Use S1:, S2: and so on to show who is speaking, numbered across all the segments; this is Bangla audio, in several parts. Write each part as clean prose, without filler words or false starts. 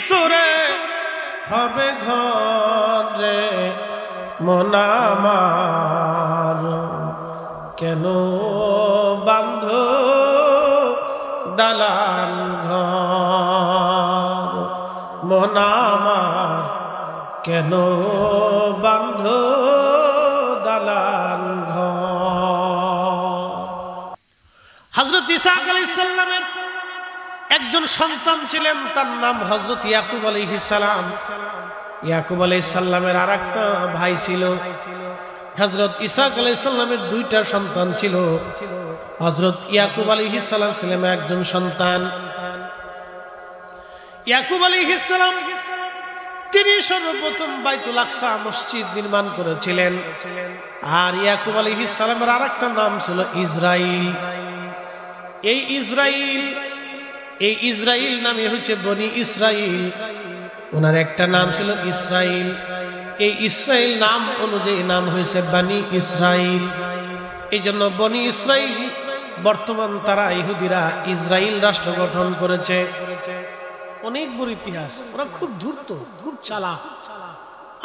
S1: ভিতরে হবে ঘরে মন আমার, কেন বান্ধ দালান ঘর, মন আমার কেন বান্ধ দালান ঘর। হযরত ঈসা আলাইহিস সালামের একজন সন্তান ছিলেন, তার নাম হযরত ইয়াকুব আলাইহিস সালাম। ইয়াকুব আলাইহিস সালামের আরেকটা ভাই ছিল। হযরত ঈসা আলাইহিস সালামের দুইটা সন্তান ছিল। হযরত ইয়াকুব আলাইহিস সালাম ছিলেন একজন সন্তান। ইয়াকুব আলাইহিস সালাম তিনি সর্বপ্রথম বাইতুল আকসা মসজিদ নির্মাণ করেছিলেন। আর ইয়াকুব আলাইহিস সালামের আরেকটা নাম ছিল ইসরাইল। এই ইসরাইল নামে হচ্ছে বনি ইসরাইল। ওনার একটা নাম ছিল ইসরাইল। এই ইসরাইল নাম অনুযায়ী নাম হয়েছে বনি ইসরাইল। এই জন্য বনি ইসরাইল বর্তমান তারা ইহুদিরা ইসরাইল রাষ্ট্র গঠন করেছে। অনেক বড় ইতিহাস। ওরা খুব ধূর্ত, খুব চালাক।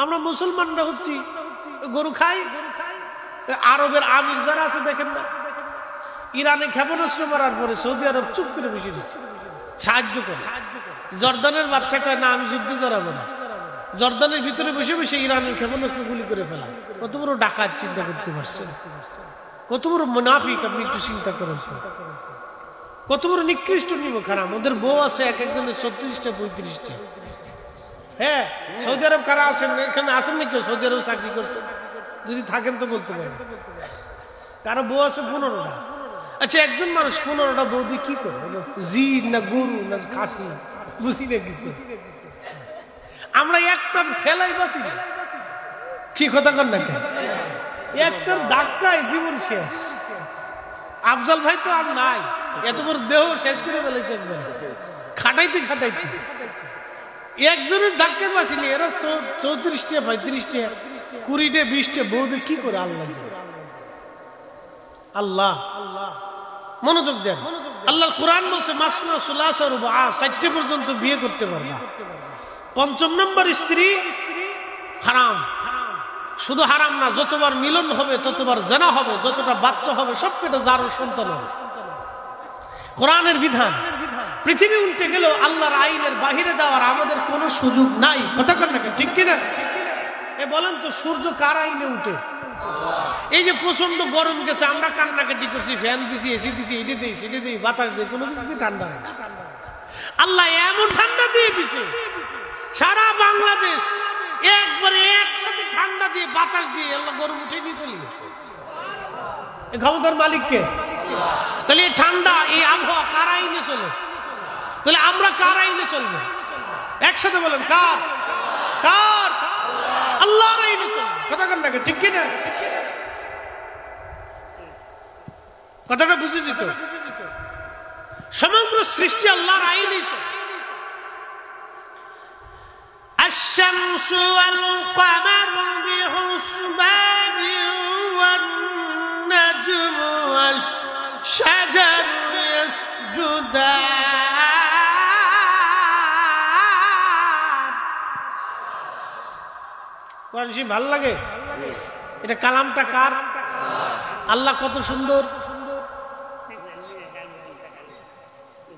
S1: আমরা মুসলমানরা হচ্ছি গরু খাই। আরবের আমির যারা আছে দেখেন না, ইরানে ক্ষেপণাস্ত্র মারার পরে সৌদি আরব চুপ করে বসে দিচ্ছে, সাহায্য করে। জর্দানের বাচ্চা কয় না আমি যুদ্ধে জড়াবো না, জর্দানের ভিতরে বসে বসে ইরানের ক্ষেপণাস্ত্র গুলি করে ফেলায়। কত বড় ডাকাত চিন্তা করতে পারছেন? কত বড় মুনাফিক আপনি একটু চিন্তা করেন তো। কত বড় নিকৃষ্ট নিমক হারাম। ওদের বউ আছে এক একজনের 36টা 35টা। হ্যাঁ, সৌদি আরব কারা আছেন? এখানে আসেন না কেউ সৌদি আরব চাকরি করছেন? যদি থাকেন তো বলতে পারেন। কারো বউ আছে 15টা। আচ্ছা, একজন মানুষ 15টা বউ দিয়ে কি করে? জিন না গরু না খাসি বুঝি না কিছু। আমরা একটার সেলাই বাঁচি না। কি কথা কন না কেন? একটার ধাক্কায় জীবন শেষ। আফজাল ভাই তো আর নাই, এত বড় দেহ শেষ করে ফেলেছে একবার খাটাইতে খাটাইতে। একজনের ধাক্কা বাঁচিনি, এরা 34টা 35টা 20টা 20টা বউদের কি করে? আল্লাহ মনোযোগ দেন। আল্লাহর কোরআন বলছে মাসনা সুলাসা রুবা, 4টে পর্যন্ত বিয়ে করতে পারবা। 5ম নম্বর স্ত্রী হারাম। শুধু হারাম না, যতবার মিলন হবে ততবার জানা হবে, যতটা বাচ্চা হবে সবকটা যার সন্তান হবে। কোরআনের বিধান। পৃথিবী উল্টে গেলেও আল্লাহর আইনের বাহিরে দেওয়ার আমাদের কোনো সুযোগ নাই। কথা কন না, ঠিক কিনা? বলেন তো, সূর্য কার আইনে উঠে? এই যে প্রচন্ড গরম গেছে, আমরা কান্নাকাটি করছি, ফ্যান দিছি, এসি দিছি, এটা দিই সেটা দিই, বাতাস দিই, কোনো কিছু ঠান্ডা হয় না। আল্লাহ এমন ঠান্ডা দিয়ে দিছে, সারা বাংলাদেশ একবারে একসাথে ঠান্ডা দিয়ে বাতাস দিয়ে আল্লাহ গরম উঠে নিয়ে চলে গেছে। ক্ষমতার মালিককে। তাহলে এই ঠান্ডা, এই আবহাওয়া কার আইনে চলে? তাহলে আমরা কার আইনে চলবো? একসাথে বলেন, কার? কার? আল্লাহর আইনে চলবো। কথা কন না, ঠিক কিনা? কথাটা বুঝেছি তো? সমগ্র সৃষ্টি আল্লাহর আইনে চলে। الشمس والقمر بحسبان والنجم والشجر يسجدان। কোরআন শরীফ ভাল লাগে? এটা কালামটা কার? আল্লাহ কত সুন্দর।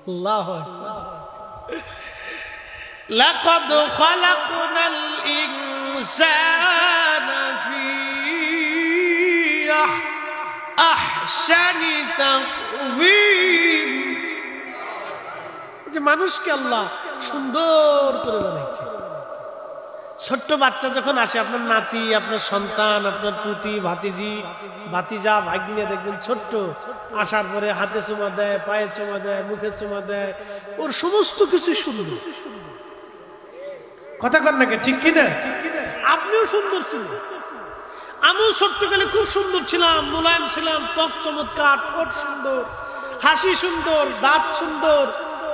S1: আল্লাহু আকবার। لقد خلقنا الإنسان في أحسن تقويم। যে মানুষকে আল্লাহ সুন্দর করে বানাইছে। ছোট্ট বাচ্চা যখন আসে, আপনার নাতি, আপনার সন্তান, আপনার পুতি, ভাতিজি, ভাতিজা, ভাগ্নে, দেখবেন ছোট্ট আসার পরে হাতে চুমা দেয়, পায়ে চুমা দেয়, মুখে চুমা দেয়, ওর সমস্ত কিছু সুন্দর। কথা কন নাকি, ঠিক কিনা? আপনিও সুন্দর ছিলেন, আমিও ছোট্টকালে খুব সুন্দর ছিলাম, মোলায়েম ছিলাম, ত্বক চমৎকার, ঠোঁট সুন্দর, হাসি সুন্দর, দাঁত সুন্দর,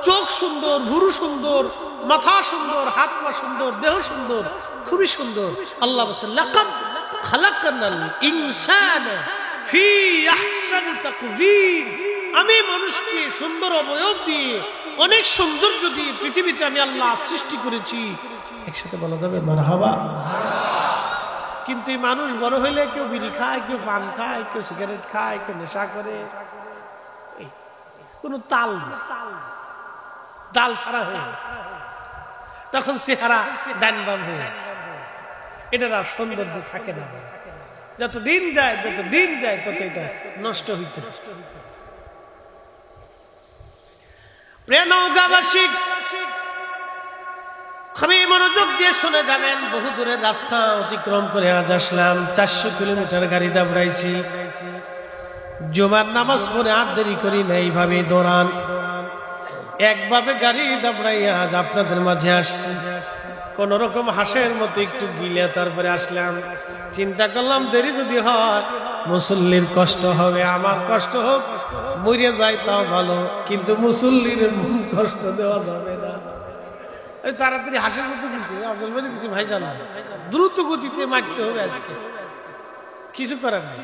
S1: চোখ সুন্দর, ভুরু সুন্দর, মাথা সুন্দর, হাত পা সুন্দর, দেহ সুন্দর, খুবই সুন্দর। আল্লাহ বলেন লাকাদ খালাকনাল ইনসানা ফি আহসানি তাকওয়িম। আমি মানুষকে সুন্দর অবয়ব দিয়ে অনেক সৌন্দর্য দিয়ে পৃথিবীতে আমি আল্লাহ সৃষ্টি করেছি, একসাথে বলা যাবে মারহাবা। কিন্তু এই মানুষ বড় হইলে কেউ বিড়ি খায়, কেউ পান খায়, কেউ সিগারেট খায়, কেউ নেশা করে, কোনো তাল না, তাল ছাড়া হয়ে যায়, তখন চেহারা ডান বাম হয়ে যায়, এটার আর সৌন্দর্য থাকে না। যত দিন যায় তত এটা নষ্ট হইতে। প্রিয় নওগাঁবাসী, খুবই মনোযোগ দিয়ে শুনে যাবেন। বহু দূরের রাস্তা অতিক্রম করে আজ আসলাম, 400 কিলোমিটার গাড়ি দাবড়াইছি। জুমার নামাজ পড়ে আর দেরি করি না, এইভাবে দৌড়ান, একভাবে গাড়ি দাবড়াইয়া আজ আপনাদের মাঝে আসছি। কোন রকম হাঁসের মতো একটু গিলে তারপরে আসলাম। চিন্তা করলাম দেরি যদি হয় মুসল্লির কষ্ট হবে, আমার কষ্ট হোক, মরে যায় তাও ভালো, কিন্তু মুসল্লির কষ্ট দেওয়া যাবে না। তাড়াতাড়ি হাঁসের মতো বলছে আফজল ভাই, কিছু ভাই জানো দ্রুত গতিতে মারতে হবে, আজকে কিছু করার নেই।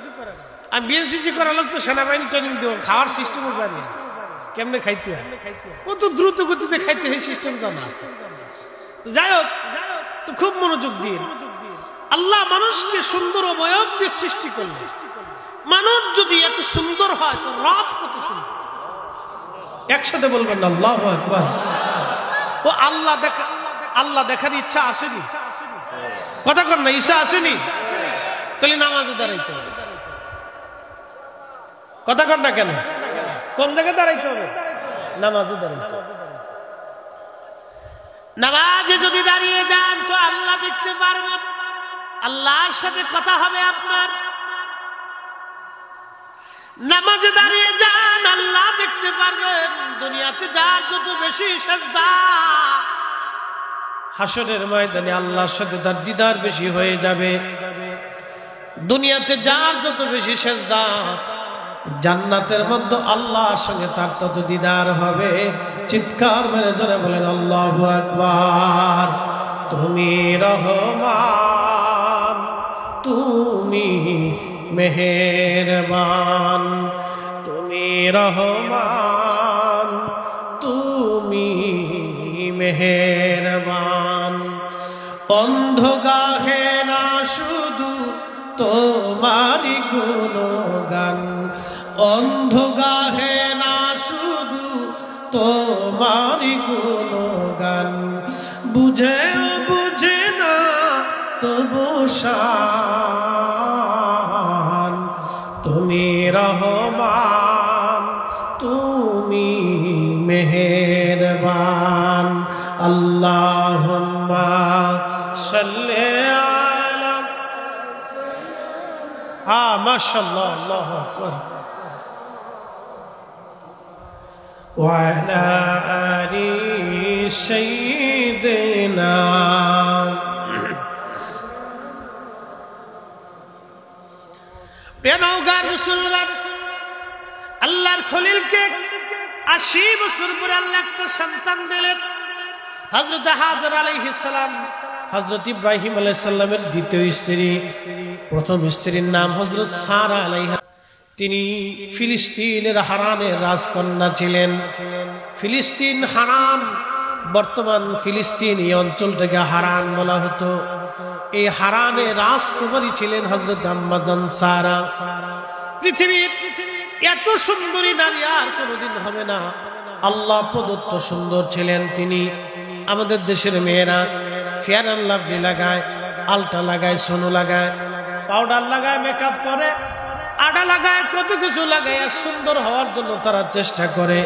S1: আমি বিএনসিসি করা লোক, তো সেনাবাহিনী ট্রেনিং দেবো, খাওয়ার সিস্টেমও জানি কেমনে খাইতে হয়, ও তো দ্রুত গতিতে খাইতে হয়, সিস্টেম জানা আছে। যাই হোক, তো খুব মনোযোগ দিয়ে, আল্লাহ মানুষকে সুন্দর অবয়ব দিয়ে সৃষ্টি করলেন। মানুষ যদি এত সুন্দর হয় তো রব কত সুন্দর, একসাথে বলবেন না আল্লাহু আকবার। ও আল্লাহ দেখার ইচ্ছা আসেনি, কথা কর না, ইচ্ছা আসেনি, তাহলে নামাজে দাঁড়াইতে হবে। কথা কর না কেন, কোন জায়গায় দাঁড়াইতে হবে? নামাজে দাঁড়াইতে হবে। নামাজে যদি দাঁড়িয়ে যান তো আল্লাহ দেখতে পারবেন, আল্লাহর সাথে কথা হবে আপনার। নামাজে দাঁড়িয়ে যান, আল্লাহ দেখতে পারবেন। দুনিয়াতে যার যত বেশি সেজদা, হাসরের ময়দানে আল্লাহর সাথে তার দিদার বেশি হয়ে যাবে। দুনিয়াতে যার যত বেশি সেজদা, জান্নাতের মধ্যে আল্লাহর সঙ্গে তার তত দিদার হবে। চিৎকার মেরে জোরে বলেন আল্লাহু আকবার। তুমি রহমান, তুমি মেহেরবান, তুমি রহমান, তুমি মেহেরবান। অন্ধ গাহে না শুধু তোমারি গুণগান, অন্ধ গাহে না শুধু তোমারি গুণগান। বুঝেও বুঝে না তবু শান, তুমি রহমান, তুমি মেহেরবান। আল্লাহুম্মা সাল্লি আলা, মাশাআল্লাহ, আল্লাহু আকবার। ওয়া আলা আলি সাইয়্যিদিনা। নওগাঁর মুসলমান, আল্লাহর খলিলকে 80 বছর পরে আল্লাহ একটা সন্তান দিলেন। হযরত হাজর আলাইহিস সালাম, হযরত ইব্রাহিম আলাইহিস সালামের দ্বিতীয় স্ত্রী। প্রথম স্ত্রীর নাম হযরত সারা আলাইহা। তিনি ফিলিস্তিনের হারানের রাজকন্যা ছিলেন। ফিলিস্তিন হারান, বর্তমান ফিলিস্তিন এই অঞ্চলটাকে হারান বলা হতো। এই হারানে রাজকুমারী ছিলেন হযরত আম্মা জান সারা। পৃথিবীর এত সুন্দরী নারী আর কোনোদিন হবে না, আল্লাহ প্রদত্ত সুন্দর ছিলেন তিনি। আমাদের দেশের মেয়েরা ফেয়ার অ্যান্ড লাভলি লাগায়, আলটা লাগায়, সোনো লাগায়, পাউডার লাগায়, মেকআপ করে, আডা লাগায়, কত কিছু লাগায়, আর সুন্দর হওয়ার জন্য তারা চেষ্টা করে।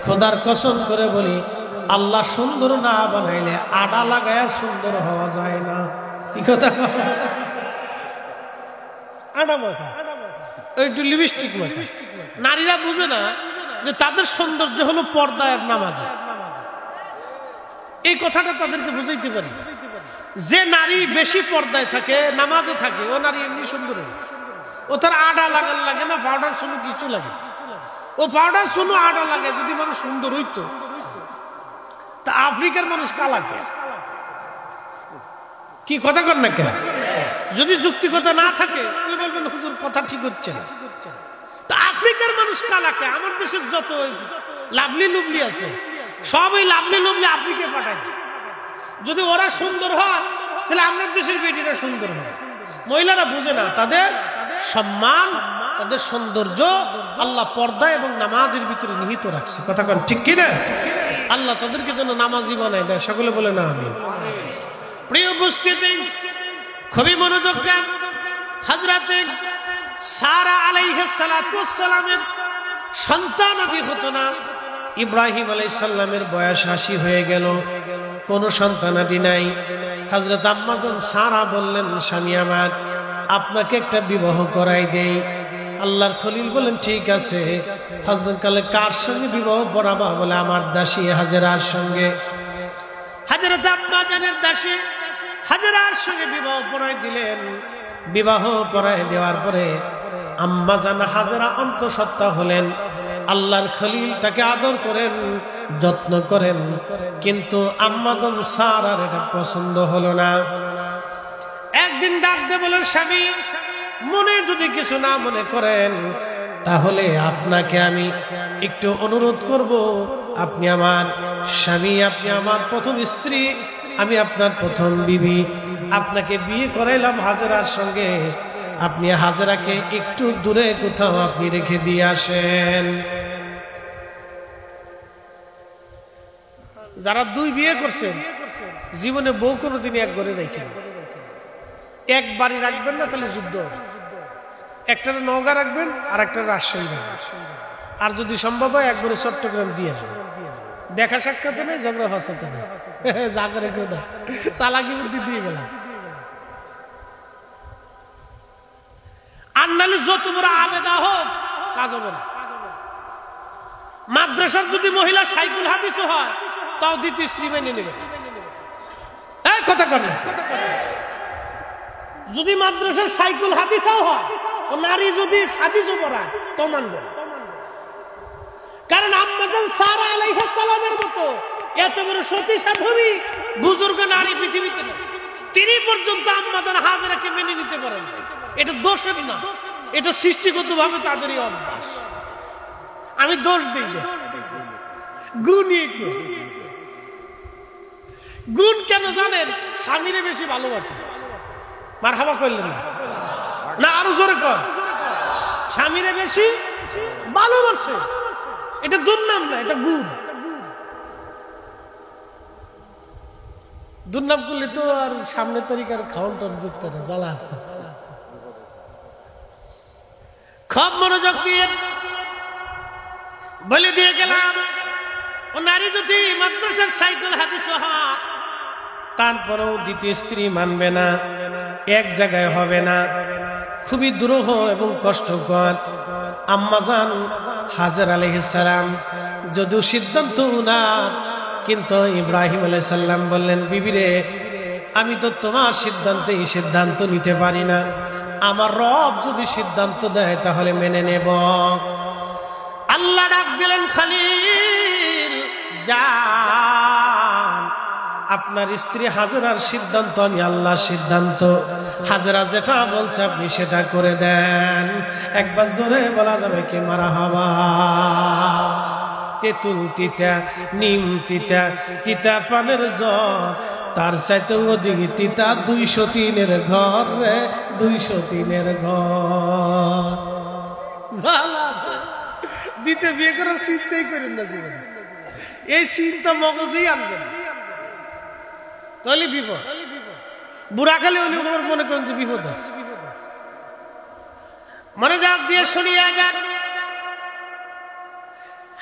S1: খোদার কসম করে বলি, আল্লাহ সুন্দর না বানাইলে আডা লাগায় সুন্দর হওয়া যায় না। কি কথা? আডা মাখা, একটু লিপস্টিক মাখা। নারীরা বুঝে না যে তাদের সৌন্দর্য হলো পর্দায় আর নামাজে। এই কথাটা তাদেরকে বুঝাইতে পারি। যে নারী বেশি পর্দায় থাকে, নামাজে থাকে, ও নারী এমনি সুন্দর হয়ে যায়। ও তার আডা লাগার লাগে না, পাউডার শুনো কিছু লাগে না। ও পাউডার শুনো আডা লাগে, যদি মানুষ সুন্দর হইতো। তা আফ্রিকার মানুষ কালা কে? কি কথা কর না কে? যদি যুক্তিকতা না থাকে তুই বলবেন হুজুর কথা ঠিক হচ্ছে না। তা আফ্রিকার মানুষ কালা কে? আমার দেশের যত লাভলি লুবলি আছে সবই লাভলি লভলি আফ্রিকে পাঠায় দেয়। যদি ওরা সুন্দর হয় তাহলে আমাদের দেশের বেটিরা সুন্দর হয়। মহিলারা বুঝে না, তাদের সম্মান, তাদের সৌন্দর্য আল্লাহ পর্দা এবং নামাজের ভিতরে নিহিত রাখছে। কথা কন ঠিক কিনা? আল্লাহ তাদেরকে যেন নামাজি বানায় দেয়। সকলে বলে না আমিন। প্রিয় উপস্থিতি, খুবই মনোযোগ দেন। হযরতে সারা আলাইহিস সালাতু ওয়াস সালামের সন্তান আদি হতো না। ইব্রাহিম আলাইহিস সালামের বয়স ৮০ হয়ে গেল, কোনো সন্তান আদি নাই। হযরত আম্মা জান সারা বললেন, স্বামী আমার, আপনাকে একটা বিবাহ করাই দেই। আল্লাহর খলিল বলেন, ঠিক আছে। হযরত কালে কার সঙ্গে বিবাহ পড়াবা? বলে আমার দাসী হাজেরার সঙ্গে। হযরত আম্মা জানের দাসী হাজেরার সঙ্গে বিবাহ পড়াই দিলেন। বিবাহ পড়াই দেওয়ার পরে আম্মা জান হাজেরা অন্তঃসত্ত্বা হলেন। আল্লাহর খলিল তাকে আদর করেন, যত্ন করেন, কিন্তু আম্মা জান সারার এটা পছন্দ হলো না। একদিন ডাক দিয়ে বলেন, স্বামী, মনে যদি কিছু না মনে করেন তাহলে আপনাকে আমি একটু অনুরোধ করব। আপনি আমার স্বামী, আপনি আমার প্রথম স্ত্রী, আমি আপনার প্রথম বিবি। আপনাকে বিয়ে করাইলাম হাজেরার সঙ্গে, আপনি হাজেরাকে একটু দূরে কোথাও আপনি রেখে দিয়ে আসেন। যারা দুই বিয়ে করছেন জীবনে বউ কোনোদিন এক ঘরে রেখেন, এক বাড়ি রাখবেন না, তাহলে যুদ্ধ হবে। একটা নওগাঁ রাখবেন আর একটা রাজশাহী রাখবেন, আর যদি সম্ভব হয় একবারে চট্টগ্রাম দিয়ে আসবেন। দেখা সাক্ষাৎ নেই, ঝগড়া ফাঁসাতে নেই, যা করে কোথা চালাকি বুদ্ধি দিয়ে গেলাম। আর নাহলে যত বড় আবেদা হোক কাজ হবে না। মাদ্রাসার যদি মহিলা সাইকুল হাদিসও হয় তাও দ্বিতীয় স্ত্রী মেনে নেবে। কথা কর না। যদি মাদ্রাসার সাইকুল হাদিসও হয়, ও নারী যদি হাদিসও পড়ায় তো মানবে। কারণ আম্মা জান সারা আলাইহিস সালামের মতো এত বড় সতী সাধ্বী বুজুর্গ নারী পৃথিবীতে নেই। তিনি পর্যন্ত আম্মা জান হাজেরাকে মেনে নিতে পারেন না। এটা দোষের না, এটা সৃষ্টিগতভাবে তাদেরই অভ্যাস। আমি দোষ দিই না। গুণ কেন জানেন? স্বামীরে বেশি ভালোবাসে। মারহাবা করলেন না? না আরো জোরে কর। স্বামীরে বেশি ভালোবাসে, এটা দুর্নাম না, এটা গুণ। দুর্নাম করলে তো আর সামনের তরিকার খাওয়ান টান যুক্ত না, জ্বালা আছে। খুব মনোযোগ দিয়ে বলে দিয়ে গেলাম, ও নারী যদি মাদ্রাসার সাইকেল হাদিস হয় তারপরেও দ্বিতীয় স্ত্রী মানবে না, এক জায়গায় হবে না। খুবই দুরূহ এবং কষ্টকর। আম্মা জান হাজেরা আলাইহিস সালাম যদিও সিদ্ধান্ত উনার, কিন্তু ইব্রাহিম আলাইহিস সালাম বললেন, বিবিরে, আমি তো তোমার সিদ্ধান্তেই সিদ্ধান্ত নিতে পারি না। আমার রব যদি সিদ্ধান্ত দেয় তাহলে মেনে নেব। আল্লাহ ডাক দিলেন, খলিল যান, আপনার স্ত্রী হাজেরার সিদ্ধান্ত আমি আল্লাহর সিদ্ধান্ত। হাজেরা যেটা বলছে আপনি সেটা করে দেন। একবার জোরে বলা যাবে কি মারহাবা? তেঁতুল তিতা, নিম তিতা, তিতা পানের জ্বর, তার চাইতে ওদিকে তিতা 203-এর ঘর রে, 203-এর ঘর। দিতে বিয়ে করার চিন্তাই করেন না জীবনে। এই চিন্তা মগজেই আনবেন, তাহলে বিপদ। বুড়াকালে উনি মনে করেন যে বিপদ আছে। মনোযোগ দিয়ে শুনিয়ে যান।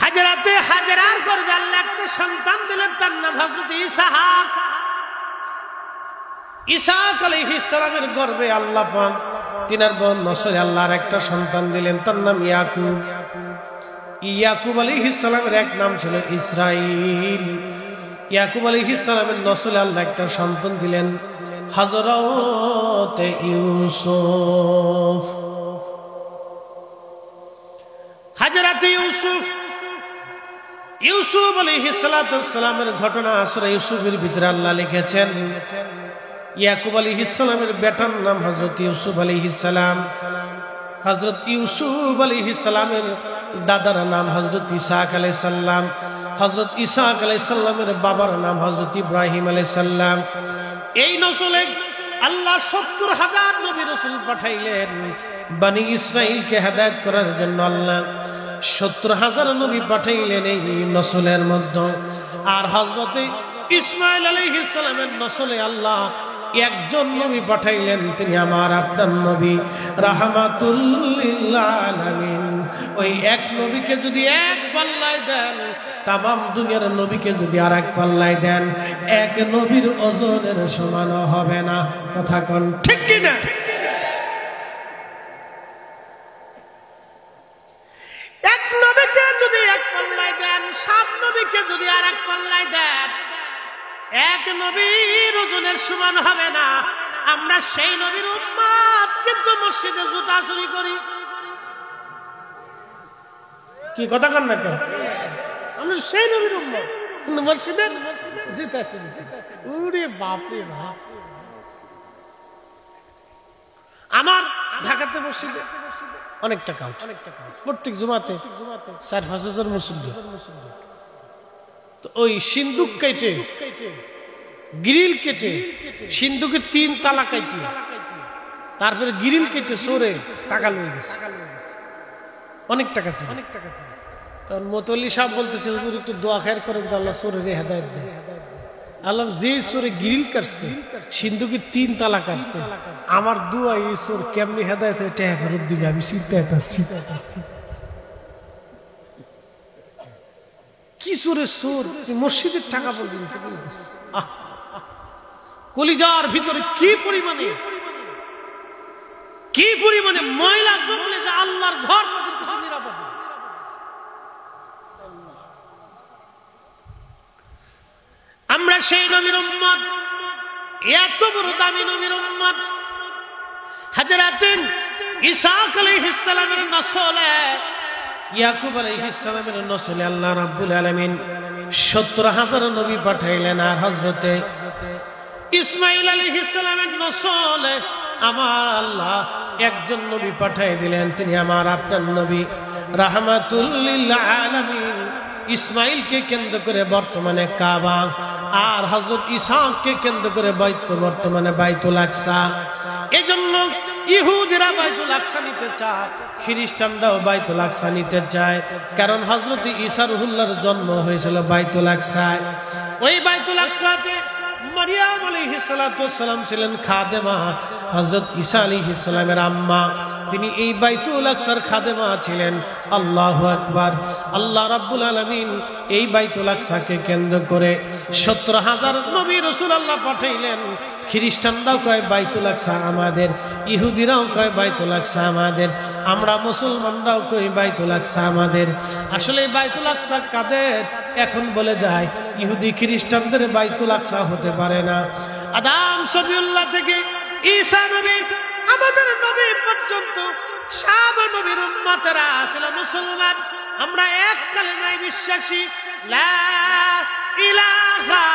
S1: হাজেরাতে হাজেরার করবে আল্লাহ একটা সন্তান দিলেন, তার নাম হযরত ইসহাক। ইসহাক আলাইহিস সালামের গর্ভে আল্লাহ পাক তিনার বোন নসরে আল্লাহর একটা সন্তান দিলেন, তার নাম ইয়াকুব। ইয়াকুব আলাইহিস সালামের এক নাম ছিল ইসরাইল। ইয়াকুব আলাইহিস সালামের নসলে আল্লাহ একটা সন্তান দিলেন, হযরত ইউসুফ। হযরত ইউসুফ, ইউসুফ আলাইহিস সালামের ঘটনা সূরা ইউসুফের ভিতরে আল্লাহ লিখেছেন। ইয়াকুব আলাইহিস সালামের বেটার নাম হযরত ইউসুফ আলাইহিস সালাম। হযরত ইউসুফ আলাইহিস সালামের দাদার নাম হযরত ইসহাক আলাইহিস সালাম। হযরত ইসহাক আলাইহিস সালামের বাবার নাম হযরত ইব্রাহিম আলাইহিস সালাম। এই নসলে আল্লাহ ৭০,০০০ নবী রাসূল পাঠাইলেন বনি ইসরাইলকে হেদায়েত করার জন্য। আল্লাহ ৭০,০০০ নবী পাঠাইলেন এই নসলের মধ্যে। আর হযরত ইসমাঈল আলাইহিস সালামের নসলে আল্লাহ একজন নবী পাঠাইলেন, তিনি আমার আপনার নবী রাহমাতুল লিল আলামিন। ওই এক নবীকে যদি এক পাল্লায় দেন, তামাম দুনিয়ার নবীকে যদি আর এক পাল্লায় দেন, এক নবীর ওজনের সমান হবে না। কথা কোন ঠিক কিনা? এক নবীকে যদি এক পাল্লায় দেন, ৭ নবীকে যদি আর এক পাল্লায় দেন, এক নবীর ওজনের সমান হবে না। আমরা সেই নবীর উম্মত, কিন্তু মসজিদে জুতা চুরি করি। কি কথা কন না কেন? আমরা সেই নবীর উম্মত, কিন্তু মসজিদে জুতা চুরি করি। ওরে বাপ রে বাপ! আমার ঢাকাতে মসজিদে অনেক টাকা উঠে, প্রত্যেক জুমাতে ৪-৫ হাজার মুসল্লি। তো ওই সিন্দুক কেটে, গ্রিল কেটে, সিন্দুকের ৩ তালা কেটে, তারপরে গ্রিল কেটে চোরে টাকা লয়ে গেছে, অনেক টাকা ছিল। তখন মতলি সাহেব বলতেছে, হুজুর একটু দোয়া খায়ের করেন, আল্লাহ চোরের হেদায়েত দেয়। আল্লাহ যে চোরে গ্রিল কাটছে, সিন্দুকের ৩ তালা কাটছে, আমার দোয়া এই চোর কেমনি হেদায়েত হয় টাকা ফেরত দিবে, আমি চিন্তায় আছি। কি চোরের চোর, মসজিদের টাকা পর্যন্ত কলিজার ভিতরে কি পরিমাণে ময়লা জমলে যে আল্লাহর ঘর নিরাপদ না। আমরা সেই নবীর উম্মত, এত বড় দামি নবীর উম্মত। হযরত ইসহাক আলাইহিস সালামের নসলে, ইয়াকুব আলাইহিস সালামের নসলে আল্লাহ রাব্বুল আলামিন ৭০,০০০ নবী পাঠাইলেন। আর হযরতে ইসমাঈল আলাইহিস সালামের নসলে আমার আল্লাহ একজন নবী পাঠাই দিলেন, তিনি আমার আপনার নবী রাহমাতুল লিল আলামিন। ইসমাঈলকে কেন্দ্র করে বর্তমানে কাবা, আর হযরত ইসহাককে কেন্দ্র করে বর্তমানে বাইতুল আকসা। এজন্য ইহুদিরা বাইতুল আকসা নিতে চায়, খ্রিস্টানরাও বাইতুল আকসা নিতে চায়, কারণ হযরত ঈসা রুহুল্লাহর জন্ম হয়েছিল বাইতুল আকসায়। ওই বাইতুল আকসাতে মারিয়াম আলাইহিস সালাতু ওয়াস সালাম ছিলেন খাদেমা, হযরত ঈসা আলাইহিস সালামের আম্মা, তিনি এই বাইতুল আকসার খাদেমা ছিলেন। আল্লাহু আকবার! আল্লাহ রাব্বুল আলামিন এই বাইতুল আকসাকে কেন্দ্র করে ৭০,০০০ নবী রাসূল আল্লাহ পাঠাইলেন। খ্রিস্টানরাও কয় বাইতুল আকসা আমাদের, ইহুদিরাও কয় বাইতুল আকসা আমাদের, আমরা মুসলমানরাও কই বাইতুল আকসা আমাদের। আসলে বাইতুল আকসা কাদের? এখন বলে যায় ইহুদি খ্রিস্টানদের বাইতুল আকসা হতে পারে না। আদম সফিউল্লাহ থেকে ঈসা নবী, আমাদের নবী পর্যন্ত সব নবীর উম্মতেরা আসলে মুসলমান। আমরা এক কালেমায় বিশ্বাসী, লা ইলাহা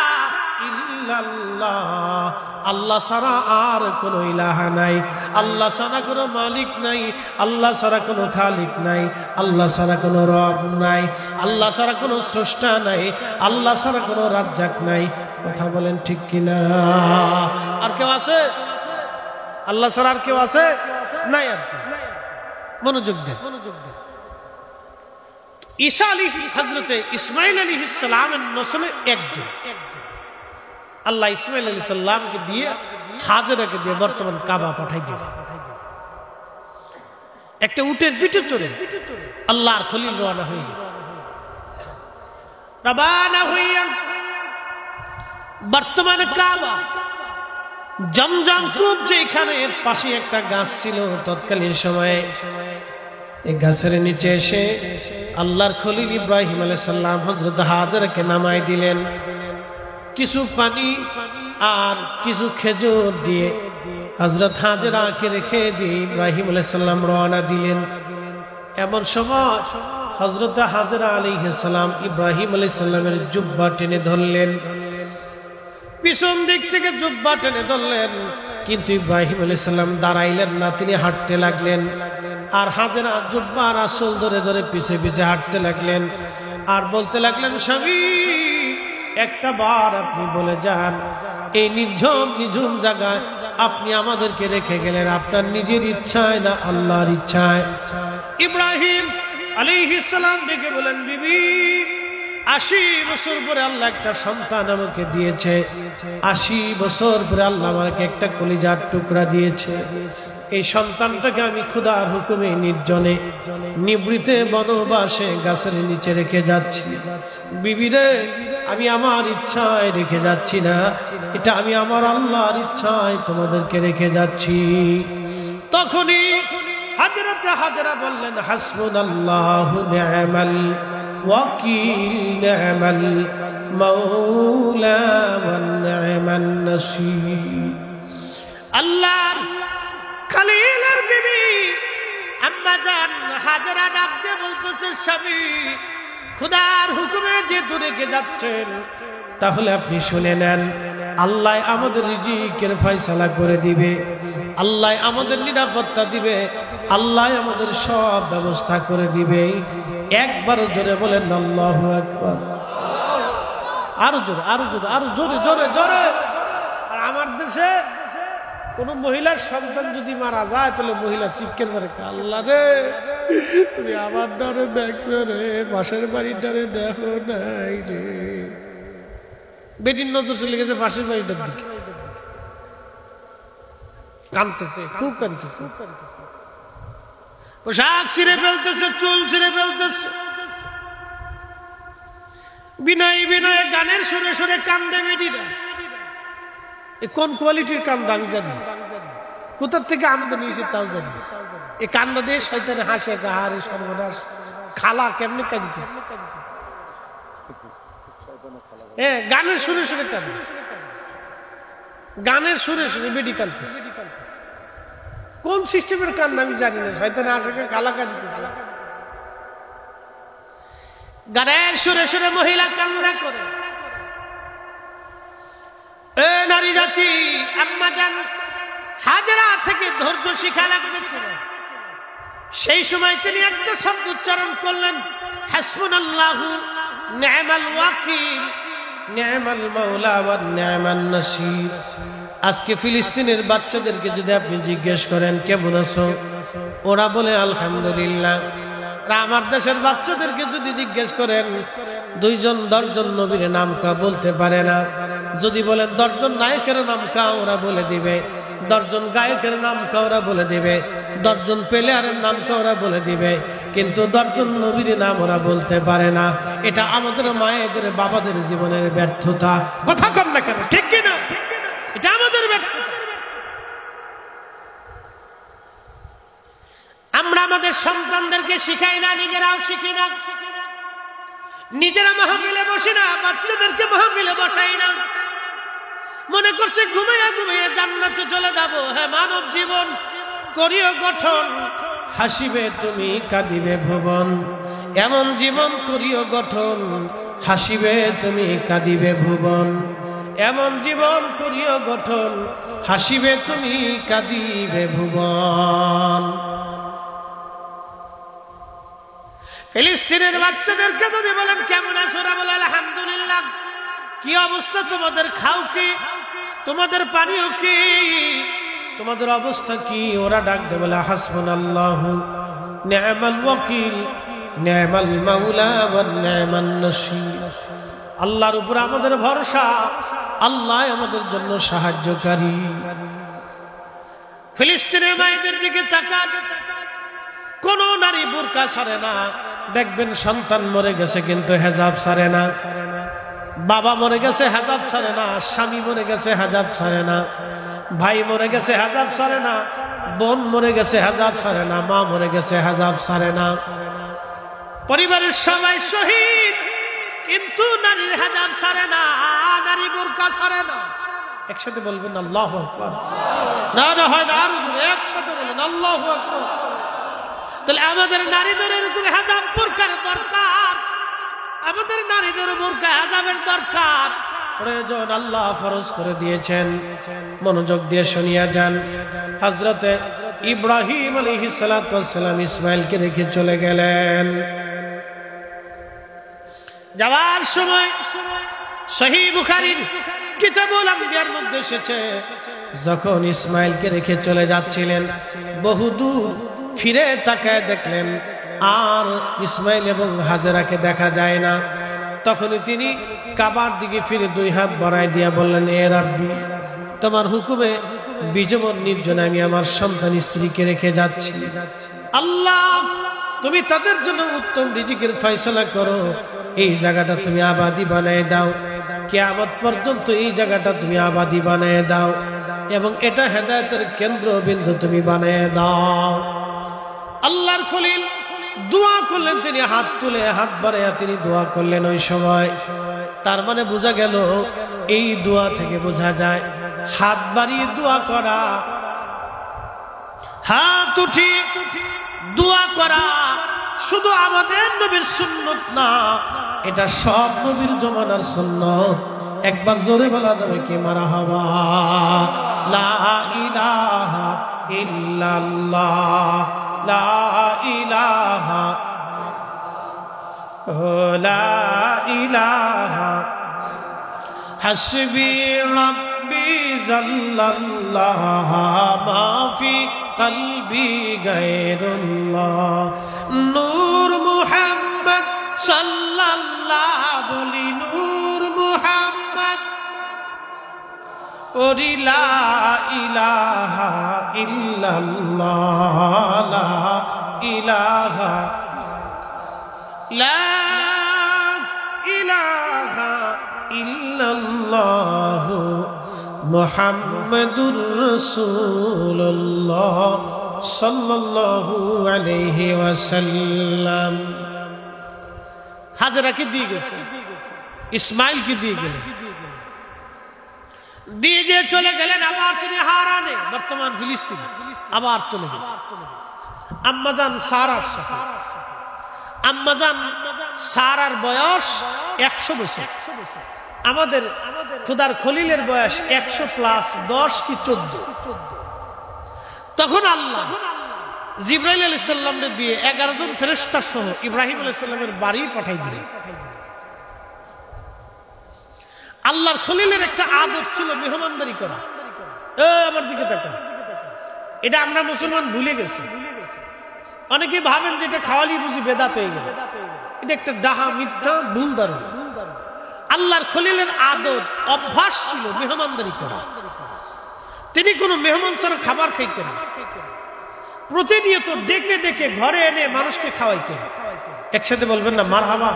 S1: ইল্লাল্লাহ, আল্লাহ ছাড়া আর কোনো ইলাহা নাই, আল্লাহ ছাড়া কোনো মালিক নাই, আল্লাহ ছাড়া কোনো খালিক নাই, আল্লাহ ছাড়া কোনো রব নাই, আল্লাহ ছাড়া কোনো স্রষ্টা নাই, আল্লাহ ছাড়া কোনো রাজ্জাক নাই। কথা বলেন ঠিক কিনা? আর কেউ আছে? আল্লাহ ছাড়া আর কেউ আছে? নাই। আর কি? মনোযোগ দেন। ঈসা হযরতে ইসমাঈল আলাইহিস সালামের নসলে একজন। আল্লাহ ইসমাঈল আলাইহিস সালামকে দিয়ে, হাজেরাকে দিয়ে বর্তমান কাবা পাঠাই দিলেন। একটা উটের পিঠে চড়ে আল্লাহর খলিল রওনা হয়ে গেল। রওনা হইয়া বর্তমানে কাবা, জমজম কূপ যেখানে, এর পাশে একটা গাছ ছিল তৎকালীন সময়ে। এই গাছের নিচে এসে আল্লাহর খলিল ইব্রাহিম আলাইহিস সালাম হযরত হাজেরাকে নামাই দিলেন। কিছু পানি আর কিছু খেজুর দিয়ে হযরত হাজেরাকে রেখে দিয়ে ইব্রাহিম আলাইহিস সালাম রওনা দিলেন। এমন সময় হযরত হাজেরা আলাইহিস সালাম ইব্রাহিম আলাইহিস সালামের জুব্বা টেনে ধরলেন, পিছন দিক থেকে জুব্বা টেনে ধরলেন, কিন্তু ইব্রাহিম আলাইহিস সালাম দাঁড়াইলেন না, তিনি হাঁটতে লাগলেন। আর হাজেরা জুব্বার আসল ধরে ধরে পিছে পিছে হাঁটতে লাগলেন। আর বলতে লাগলেন, স্বামী একটা বার আপনি বলে যান, এই নিঝুম জায়গায় আপনি আমাদেরকে রেখে গেলেন আপনার নিজের ইচ্ছায় না আল্লাহর ইচ্ছায়? ইব্রাহিম আলাইহিস সালাম ডেকে বলেন, বিবি 80 বছর পরে আল্লাহ একটা সন্তান আমাকে দিয়েছে, 80 বছর পরে আল্লাহ আমাকে একটা কলিজার টুকরা দিয়েছে। এই সন্তানটাকে আমি খোদার হুকুমে নির্জনে নিবৃতে বনবাসে গাছের নিচে রেখে যাচ্ছি। বিবিরে, আমি আমার ইচ্ছায় রেখে যাচ্ছি না, এটা আমি আমার আল্লাহর ইচ্ছায় তোমাদেরকে রেখে যাচ্ছি। তখনই হযরত হাজরা বললেন, হাসবুনাল্লাহু নি'মাল ওয়াকিল নি'মাল মাওলা ওয়া নি'মান নাসীর। আল্লাহর খলিলের বিবি আম্মা জান হাজরা ডাক দিয়ে বলতেছে, স্বামী খোদার হুকুমে যেহেতু রেখে যাচ্ছেন, তাহলে আপনি শুনে নেন, আল্লাহ আমাদের রিজিকের ফয়সালা করে দিবে, আল্লাহ আমাদের নিরাপত্তা দিবে, আল্লাহ আমাদের সব ব্যবস্থা করে দিবে। একবার জোরে বলেন আল্লাহু আকবার। আরো জোরে, আরো জোরে, আরো জোরে, জোরে জোরে। আর আমার দেশে কোন মহিলার সন্তান যদি মারা যায়, তাহলে মহিলা চিৎকার করে, আল্লাহ রে তুমি আমার ডরে দেখছো রে, পাশের বাড়ির ডরে দেখো নাই রে। বেটির নজর চলে গেছে পাশের বাড়িটার দিকে, কাঁদতেছে, খুব কাঁদতেছে, পোশাক ছিঁড়ে ফেলতেছে, চুল ছিঁড়ে ফেলতেছে, বিনয় বিনয়ে গানের সুরে সুরে কান্দে বেটিরা। কোন কোয়ালিটির কান্দা আমি জানি, কোথার থেকে আমদানি হয়েছে তাও জানি। এই কান্দা দিয়ে শয়তানে হাসে, হারে সর্বনাশ, খালা কেমনে কাঁদতেছে, গানের সুরে সুরে কান্দে, গানের সুরে সুরে বেটি কাঁদতেছে। কোন সিস্টেমের কান্দা আমি জানি না, শয়তানে হাসে, খালা কাঁদতেছে, গানের সুরে সুরে মহিলা কান্না করে। এ নারী জাতি, আম্মা জান হাজরা থেকে ধৈর্য শিখা লাগবে তোমার। সেই সময় তিনি একটা শব্দ উচ্চারণ করলেন, হাসবুনাল্লাহু নি'মাল ওয়াকিল নি'মাল মাওলা ওয়া নি'মান নাসীর। আজকে ফিলিস্তিনের বাচ্চাদেরকে যদি আপনি জিজ্ঞেস করেন কেমন আছো, ওরা বলে আলহামদুলিল্লাহ। আমার দেশের বাচ্চাদেরকে যদি জিজ্ঞেস করেন 2 জন 10 জন নবীর নাম কা বলতে পারে না। যদি বলেন 10 জন নায়কের নাম কা, ওরা বলে দিবে। 10 জন গায়কের নাম কা, ওরা বলে দিবে। 10 জন প্লেয়ারের নাম কা, ওরা বলে দিবে। কিন্তু 10 জন নবীর নাম ওরা বলতে পারে না। এটা আমাদের মায়েদের বাবাদের জীবনের ব্যর্থতা। কথা কম না কেন, ঠিক কিনা? এটা আমাদের ব্যর্থতা। আমরা আমাদের সন্তানদেরকে শিখাই না, নিজেরাও শিখি না, নিজেরা মাহফিলে বসি না, বাচ্চাদেরকে মাহফিলে বসাই না। মনে করছে ঘুমিয়ে ঘুমিয়ে জান্নাতে চলে যাব। হ্যাঁ, মানব জীবন করিও গঠন, হাসিবে তুমি কাঁদিবে ভুবন। এমন জীবন করিও গঠন, হাসিবে তুমি কাঁদিবে ভুবন। এমন জীবন করিও গঠন, হাসিবে তুমি কাঁদিবে ভুবন। ফিলিস্তিনের বাচ্চাদেরকে যদি বলেন কেমন আছো, ওরা বলে আলহামদুলিল্লাহ। কি অবস্থা তোমাদের? খাও কি? তোমাদের পানিও কি? তোমাদের অবস্থা কি? ওরা ডাক দে বলে হাসবুনাল্লাহু নি'মাল ওয়াকিল নি'মাল মাওলা ওয়া নি'মান নাসীর। আল্লাহর উপর আমাদের ভরসা, আল্লাহ আমাদের জন্য সাহায্যকারী। ফিলিস্তিনের মায়েদের দিকে তাকান, কোন নারী বুরকা ছাড়ে না। দেখবেন সন্তান মরে গেছে কিন্তু হেজাব ছাড়ে না, বাবা মরে গেছে হেজাব ছাড়ে না, স্বামী মরে গেছে হেজাব ছাড়ে না, ভাই মরে গেছে হেজাব ছাড়ে না, বোন মরে গেছে হেজাব ছাড়ে না, মা মরে গেছে হেজাব ছাড়ে না। পরিবারের সবাই শহীদ, কিন্তু নারীর হেজাব ছাড়ে না, নারী বুরকা ছাড়ে না। একসাথে বলবেন আল্লাহু আকবার। না না হয় না, আর একসাথে বলেন আল্লাহু আকবার। তাহলে আমাদের নারীদের এরকম হেজাব বুরকার দরকার, আমাদের নারীদের বুরকা হেজাবের দরকার, প্রয়োজন। আল্লাহ ফরজ করে দিয়েছেন। মনোযোগ দিয়ে শুনিয়া যান। হযরতে ইব্রাহিম আলাইহিস সালাতু ওয়াস সালাম ইসমাঈলকে রেখে চলে গেলেন। যাওয়ার সময় সহিহ বুখারীর কিতাবুল আম্বিয়ার মধ্যে এসেছে, যখন ইসমাইলকে রেখে চলে যাচ্ছিলেন বহুদূর ফিরে তাকায় দেখলেন আর ইসমাইল এবং হাজেরাকে দেখা যায় না। তখনই তিনি কাবার দিকে ফিরে 2 হাত বাড়ায় দিয়া বললেন, এ রাব্বি, তোমার হুকুমে বিজবন নির্জনে আমি আমার সন্তান স্ত্রীকে রেখে যাচ্ছি। আল্লাহ, তুমি তাদের জন্য উত্তম রিজিকের ফয়সালা করো, এই জায়গাটা তুমি আবাদি বানায় দাও, কিয়ামত পর্যন্ত এই জায়গাটা তুমি আবাদি বানায় দাও এবং এটা হেদায়েতের কেন্দ্রবিন্দু তুমি বানায় দাও। আল্লাহর খলিল দোয়া করলেন, তিনি হাত তুলে হাত বাড়াইয়া তিনি দোয়া করলেন। ওই সময় তার মানে বোঝা গেল, এই দোয়া থেকে বোঝা যায় হাত বাড়িয়ে দোয়া করা, হাত উঠিয়ে দোয়া করা শুধু আমাদের নবীর সুন্নত না, এটা সব নবীর জমানার সুন্নত। একবার জোরে বলা যাবে কি মারহাবা? লা ইলাহা ইল্লাল্লাহ, লা ইলাহা, লা ইলাহা হাসবি রাব্বি জাল্লাল্লাহ মা ফি কলবি গায়রুল্লাহ, নূর মুহাম্মদ সাল্লাল্লাহ, বলি নূর মুহাম্মদ, ওরি লা ইলাহা ইল্লাল্লাহ, লা ইলাহা, লা ইলাহা ইল্লাল্লাহ মুহাম্মাদুর রাসূলুল্লাহ সাল্লাল্লাহু আলাইহি ওয়াসাল্লাম। হাজরাকে দিয়ে গেছে, ইসমাইলকে দিয়ে গেলেন, দিয়ে গিয়ে চলে গেলেন আবার তিনি হারানে, বর্তমান ফিলিস্তিনে আবার চলে গেলেন আম্মাজান সারার সাথে। আম্মাজান সারার বয়স 100 বছর, আমাদের খুদার খলিলের বয়স 100+10 কি 14। তখন আল্লাহ জিবরাইল আলাইহিস সালামকে দিয়ে 11 জন ফেরেশতা সহ ইব্রাহিম আলাইহিস সালামের বাড়ি পাঠাই দিলেন। আল্লাহর খলিলের একটা আদত ছিল মেহমানদারি করা। আমার দিকে তাকান, এটা আমরা মুসলমান ভুলে গেছি। অনেকে ভাবেন যে এটা খাওয়ালি বুঝি বেদাত হয়ে গেল, এটা একটা ডাহা মিথ্যা ভুল ধারণা। আল্লাহর খলিলের আদত অভ্যাস ছিল মেহমানদারি করা। তিনি কোনো মেহমান ছাড়া খাবার খাইতেন না, প্রতিনিয়ত ডেকে ডেকে ঘরে এনে মানুষকে খাওয়াইতেন। একসাথে বলবেন না মারহাবা?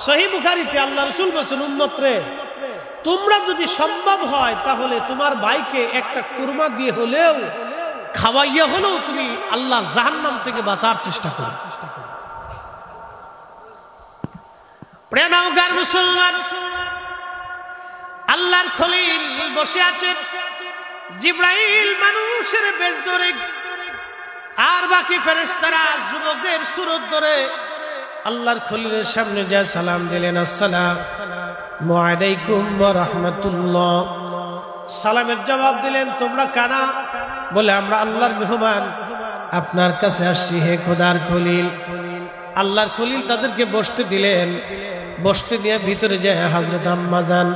S1: সহিহ বুখারীতে আল্লাহ রাসূল বলেছেন, উম্মতরে, তোমরা যদি সম্ভব হয় তাহলে তোমার ভাইকে একটা খুরমা দিয়ে হলেও খাওয়াইয়া হলেও তুমি আল্লাহ জাহান্নাম থেকে বাঁচার চেষ্টা করো। প্রিয়নগর মুসলমান, আল্লাহর খলিল বসে আছেন, জিবরাইল মানুষের বেশ ধরে আর বাকি ফেরেশতারা যুবকের সুরত ধরে আল্লাহর খলিলের সামনে যা সালাম দিলেন, আসসালামু আলাইকুম ওয়া রাহমাতুল্লাহ। সালামের জবাব দিলেন, তোমরা কারা? বলে, আমরা আল্লাহর মেহমান, আপনার কাছে আসছি হে খোদার খলিল। আল্লাহর খলিল তাদেরকে বসতে দিলেন, বসতে দিয়ে ভিতরে যায় হযরত আম্মাজান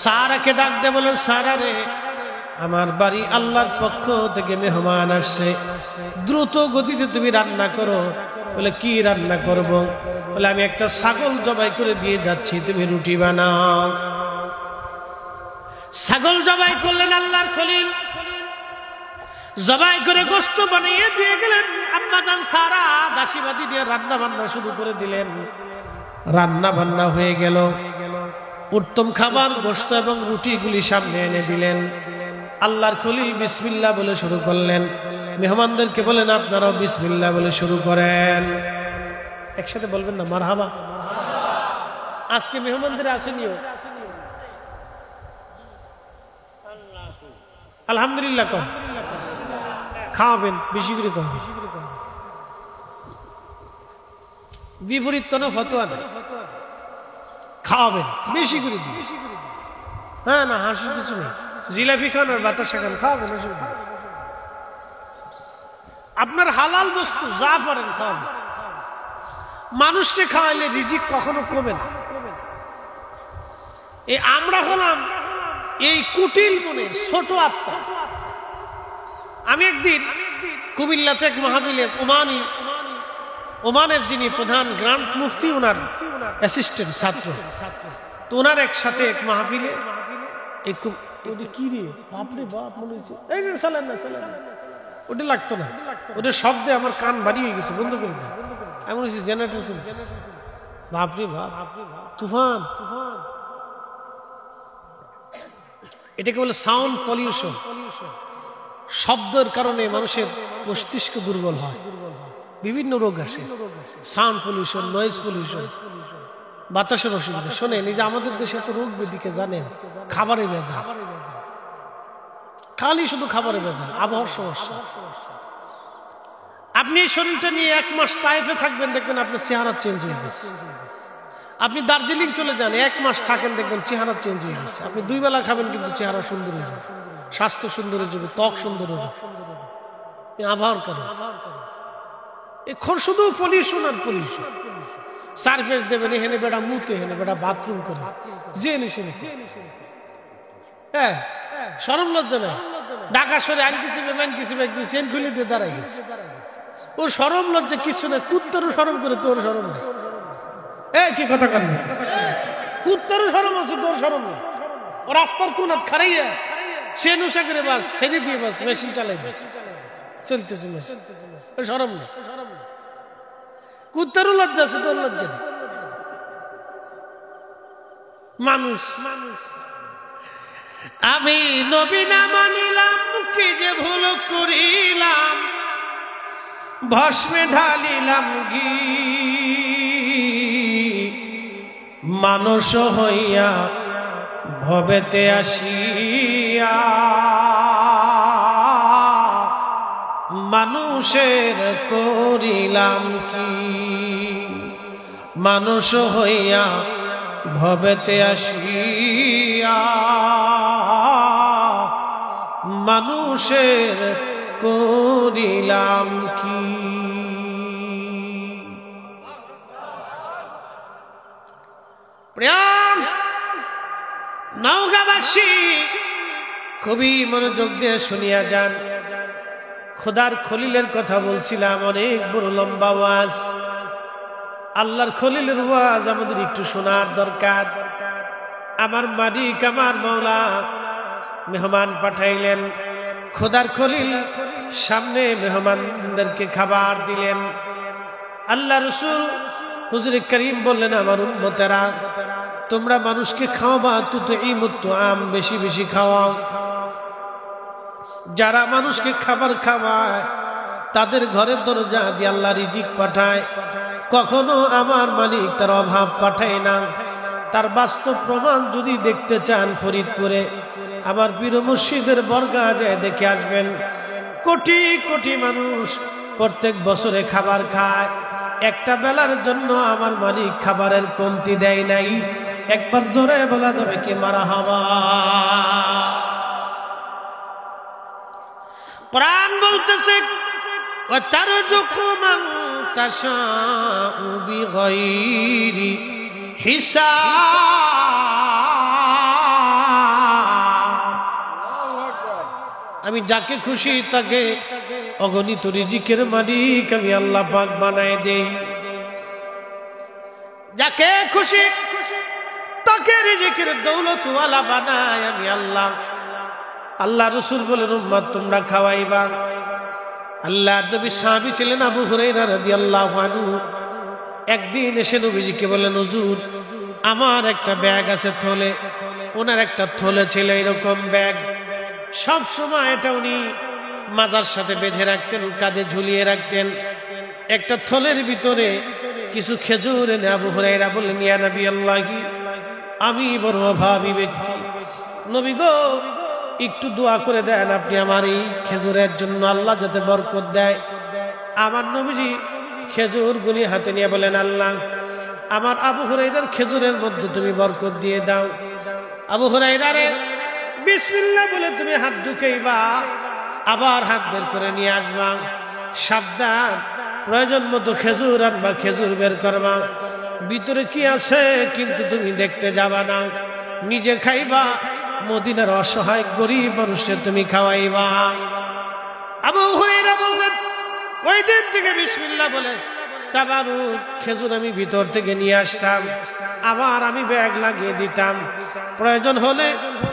S1: সারাকে ডাক দিয়ে বলেন, সারা রে, আমার বাড়ি আল্লাহর পক্ষ থেকে মেহমান আসছে, দ্রুত গতিতে তুমি রান্না করো। বলে, কি রান্না করব? বলে, আমি একটা ছাগল জবাই করে দিয়ে যাচ্ছি, তুমি রুটি বানাও। ছাগল জবাই করলেন আল্লাহর খলিল, জবাই করে গোশত বানিয়ে দিয়ে গেলেন। আম্মাজান সারা দাসীবাদী দিয়ে রান্না বান্না শুরু করে দিলেন। রান্না বান্না হয়ে গেল, উত্তম খাবার গোশত এবং রুটিগুলি সামনে এনে দিলেন। আল্লাহর খলিল বিসমিল্লাহ বলে শুরু করলেন। মেহমানদেরকে বলেন, আপনারাও বিসমিল্লাহ বলে শুরু করেন। একসাথে বলবেন না মারহাবা? আজকে মেহমানদের আসেনিও, আলহামদুলিল্লাহ কম খাওয়াবেন, বেশি করে খাওয়াবেন। বিপরীত কোনো ফতোয়া নেই, খাওয়াবেন, বেশি করে দিবেন। হ্যাঁ, না হাসির কিছু নেই, জিলাপি খান আর বাতাসা খান, খাওয়াবেন, অসুবিধা নেই। আপনার হালাল বস্তু যা পারেন খাওয়াবেন। মানুষকে খাওয়াইলে রিজিক কখনো কমে না। এই আমরা হলাম এই কুটিল মনের ছোট আত্মা। আমি একদিন কুমিল্লাতে এক মাহফিলে ওমানের যিনি প্রধান গ্রান্ড মুফতি, ওনার অ্যাসিস্ট্যান্ট ছাত্র, তো ওনার একসাথে এক মাহফিলে কি রে বাপরে বাপ মনে হচ্ছে ওটা লাগতো না, ওটার শব্দে আমার কান ভারী হয়ে গেছে, বন্ধ করে দিচ্ছে। এমন হচ্ছে জেনারেটর চলতেছে, বাপরে বাপ তুফান। এটাকে বলে সাউন্ড পলিউশন। শব্দের কারণে মানুষের মস্তিষ্ক দুর্বল হয়, বিভিন্ন রোগ আসে। সাউন্ড পলিউশন, নয়েজ পলিউশন, বাতাসের অসুবিধা। শোনেন, এই যে আমাদের দেশে এত রোগ ব্যাধিকে জানেন, খাবারে ভেজাল, খালি শুধু খাবারে ভেজাল, আবহাওয়ার সমস্যা। আপনি এই শরীরটা নিয়ে 1 মাস তাইফে থাকবেন, দেখবেন আপনার চেহারা চেঞ্জ হয়ে গেছে। আপনি দার্জিলিং চলে যান, 1 মাস থাকেন, দেখবেন চেহারা চেঞ্জ হয়ে গেছে। আপনি 2 বেলা খাবেন, কিন্তু চেহারা সুন্দর হয়ে যাবে, স্বাস্থ্য সুন্দর হয়ে যাবে, ত্বক সুন্দর হবে। আবহাওয়ার কারণে এখন শুধু পলিউশন আর পলিউশন। সারফেস দেবেন, এখানে বেড়া মুতে, এখানে বেড়া বাথরুম করে, জেনে হ্যাঁ, শরম লজ্জা নাই। ঢাকা শহরে আইন কিছু ম্যান কিছু একজন সেন খুলে দিয়ে দাঁড়াই গেছে। ওর শরম লজ্জা কিছু না, কুত্তারও শরম করে, তোর শরম নেই। কি কথা কেন? কুত্তারও শরম আছে, তোর শরম নেই। ও রাস্তার কোনাত খারাইয়া সে নুসা করে বাস ছেড়ে দিয়ে বাস মেশিন চালাই দিচ্ছে, চলতেছে মেশিন, শরম নেই। কুত্তারও লজ্জা আছে, তোর লজ্জা নেই। মানুষ আমি নবী না মানিলাম, কি যে ভুল করিলাম, ভস্মে ঢালিলাম ঘি, মানুষ হইয়া ভবেতে আসিয়া, মানুষের করিলাম কি, মানুষ হইয়া ভবেতে আসিয়া, মানুষের করিলাম কি। প্রিয় নওগাঁবাসী, খুবই মনোযোগ দিয়ে শুনিয়া যান। খোদার খলিলের কথা বলছিলাম, অনেক বড় লম্বা ওয়াজ। আল্লাহর খলিলের ওয়াজ আমাদের একটু শোনার দরকার। আমার মালিক, আমার মাওলা মেহমান পাঠাইলেন। খোদার খলিল সামনে মেহমানদেরকে খাবার দিলেন। আল্লাহ রসুল হুজুরে করিম বললেন, আমার উম্মতেরা, তোমরা মানুষকে খাওয়াবা, তুতঈমুত তুআম, বেশি বেশি খাওয়াও। যারা মানুষকে খাবার খাওয়ায়, তাদের ঘরের দরজা দিয়ে আল্লাহ রিজিক পাঠায়। কখনো আমার মালিক তার অভাব পাঠায় না। তার বাস্তব প্রমাণ যদি দেখতে চান, ফরিদপুরে আমার পীর মুর্শিদের বর্গা যায় দেখে আসবেন। কোটি কোটি মানুষ প্রত্যেক বছরে খাবার খায়। একটা বেলার জন্য আমার মালিক খাবারের কমতি দেয় নাই। একবার জোরে বলা যাবে কি মারহাবা? কোরআন বলতেছে, ওয়াতারযুকু মান তাশাউ বিগাইরি হিসাব। আমি যাকে খুশি তাকে অগণিত রিজিকের মালিক আমি আল্লাহ পাক বানায় দেই। যাকে খুশি তাকে রিজিকের দৌলতওয়ালা বানায় আমি আল্লাহ। আল্লাহ রসুল বলেন, উম্মত তোমরা খাওয়াইবা। আল্লাহ নবী সাহাবী ছিলেন আবু হুরায়রা রাদিয়াল্লাহু আনহু। একদিন এসে নবীজিকে বলেন, হুজুর আমার একটা ব্যাগ আছে থলে। ওনার একটা থলে ছিল এরকম ব্যাগ, সব সময় এটা উনি মাজার সাথে বেঁধে রাখতেন, কাঁধে ঝুলিয়ে রাখতেন। একটা থলের ভিতরে কিছু খেজুর এনে আবু হুরায়রা বললেন, ইয়া নবী আল্লাহি, আমি বড় অভাবী ব্যক্তি, নবী গো একটু দোয়া করে দেন আপনি আমার এই খেজুরের জন্য, আল্লাহ যাতে বরকত দেয়। আমার নবীজি খেজুর গুলি হাতে নিয়ে বলেন, আল্লাহ আমার আবু হুরায়রার খেজুরের মধ্যে তুমি বরকত দিয়ে দাও। আবু হুরায়রা রে বিসমিল্লাহ বলে তুমি হাত ঢুকাইবা, আবার হাত বের করে নিয়ে আসবা। সাবধান, প্রয়োজন মতো খেজুর আনবা, খেজুর বের করবা, ভিতরে কি আছে কিন্তু তুমি দেখতে যাবা না, নিজে খাইবা, মদিনার অসহায় গরিব মানুষকে তুমি খাওয়াইবা। আবু হুরায়রা বললেন ওই দিন থেকে বিসমিল্লাহ বলে তাবারুক খেজুর আমি ভিতর থেকে নিয়ে আসতাম, আবার আমি ব্যাগ লাগিয়ে দিতাম, প্রয়োজন হলে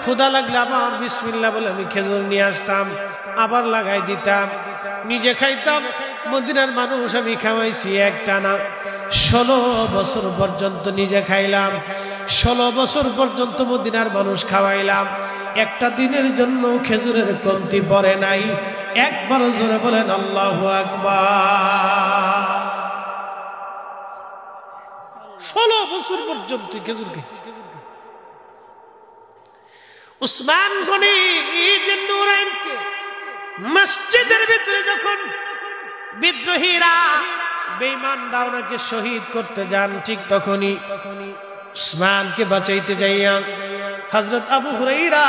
S1: ক্ষুধা লাগলে আবার বিসমিল্লাহ বলে আমি খেজুর নিয়ে আসতাম, আবার লাগাই দিতাম, নিজে খাইতাম, মদিনার মানুষ আমি খাওয়াইছি একটানা 16 বছর পর্যন্ত নিজে খাইলাম, 16 বছর পর্যন্ত মদিনার মানুষ খাওয়াইলাম, একটা দিনের জন্য খেজুরের কমতি পড়ে নাই। একবার জোরে বলেন আল্লাহু আকবার। 16 বছর পর্যন্ত খেজুর খাইছি। উসমান গনি নূরাইনকে মসজিদের ভিতরে যখন বিদ্রোহীরা বেঈমানরা ওনাকে শহীদ করতে যান, ঠিক তখনই উসমানকে বাঁচাইতে যাইয়া হযরত আবু হুরায়রা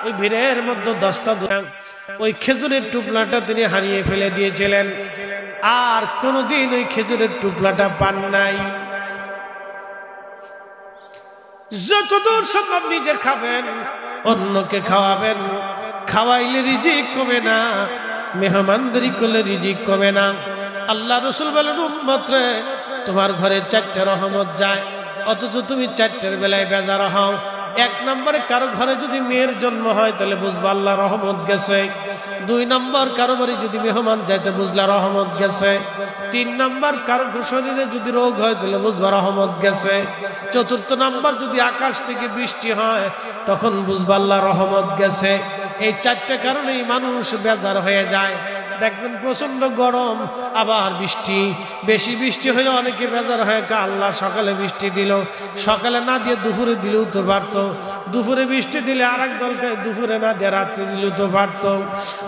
S1: ওই ভিড়ের মধ্যে দস্তা ওই খেজুরের টুকরাটা তিনি হারিয়ে ফেলে দিয়েছিলেন, আর কোনদিন ওই খেজুরের টুকরাটা পান নাই। যতদূর সম্ভব নিজে খাবেন, অন্যকে খাওয়াবেন, খাওয়াইলে রিজিক কমে না, মেহমানদারি করলে রিজিক কমে না। আল্লাহ রাসূল বলেন উম্মত রে তোমার ঘরে 4টা রহমত যায়, অথচ তুমি 4টার বেলায় বেজার হও। 1 নম্বরে কারো ঘরে যদি মেয়ের জন্ম হয় তাহলে বুঝবা আল্লাহ রহমত গেছে। 2 নম্বর কারো বাড়ি যদি মেহমান যাইতে বুঝলা রহমত গেছে। 3 নম্বর কারো শরীরে যদি রোগ হয় তাহলে বুঝবা রহমত গেছে। 4র্থ নম্বর যদি আকাশ থেকে বৃষ্টি হয় তখন বুঝবা আল্লাহ রহমত গেছে। এই 4টা কারণেই মানুষ বেজার হয়ে যায়। দেখবেন প্রচন্ড গরম আবার বৃষ্টি, বেশি বৃষ্টি হলে অনেকে বেজার হয়, আল্লাহ সকালে বৃষ্টি দিল, সকালে না দিয়ে দুপুরে দিলেও তো পারতো, দুপুরে বৃষ্টি দিলে আরেক দলকে দুপুরে না দিয়ে রাত্রে দিলেও তো পারতো,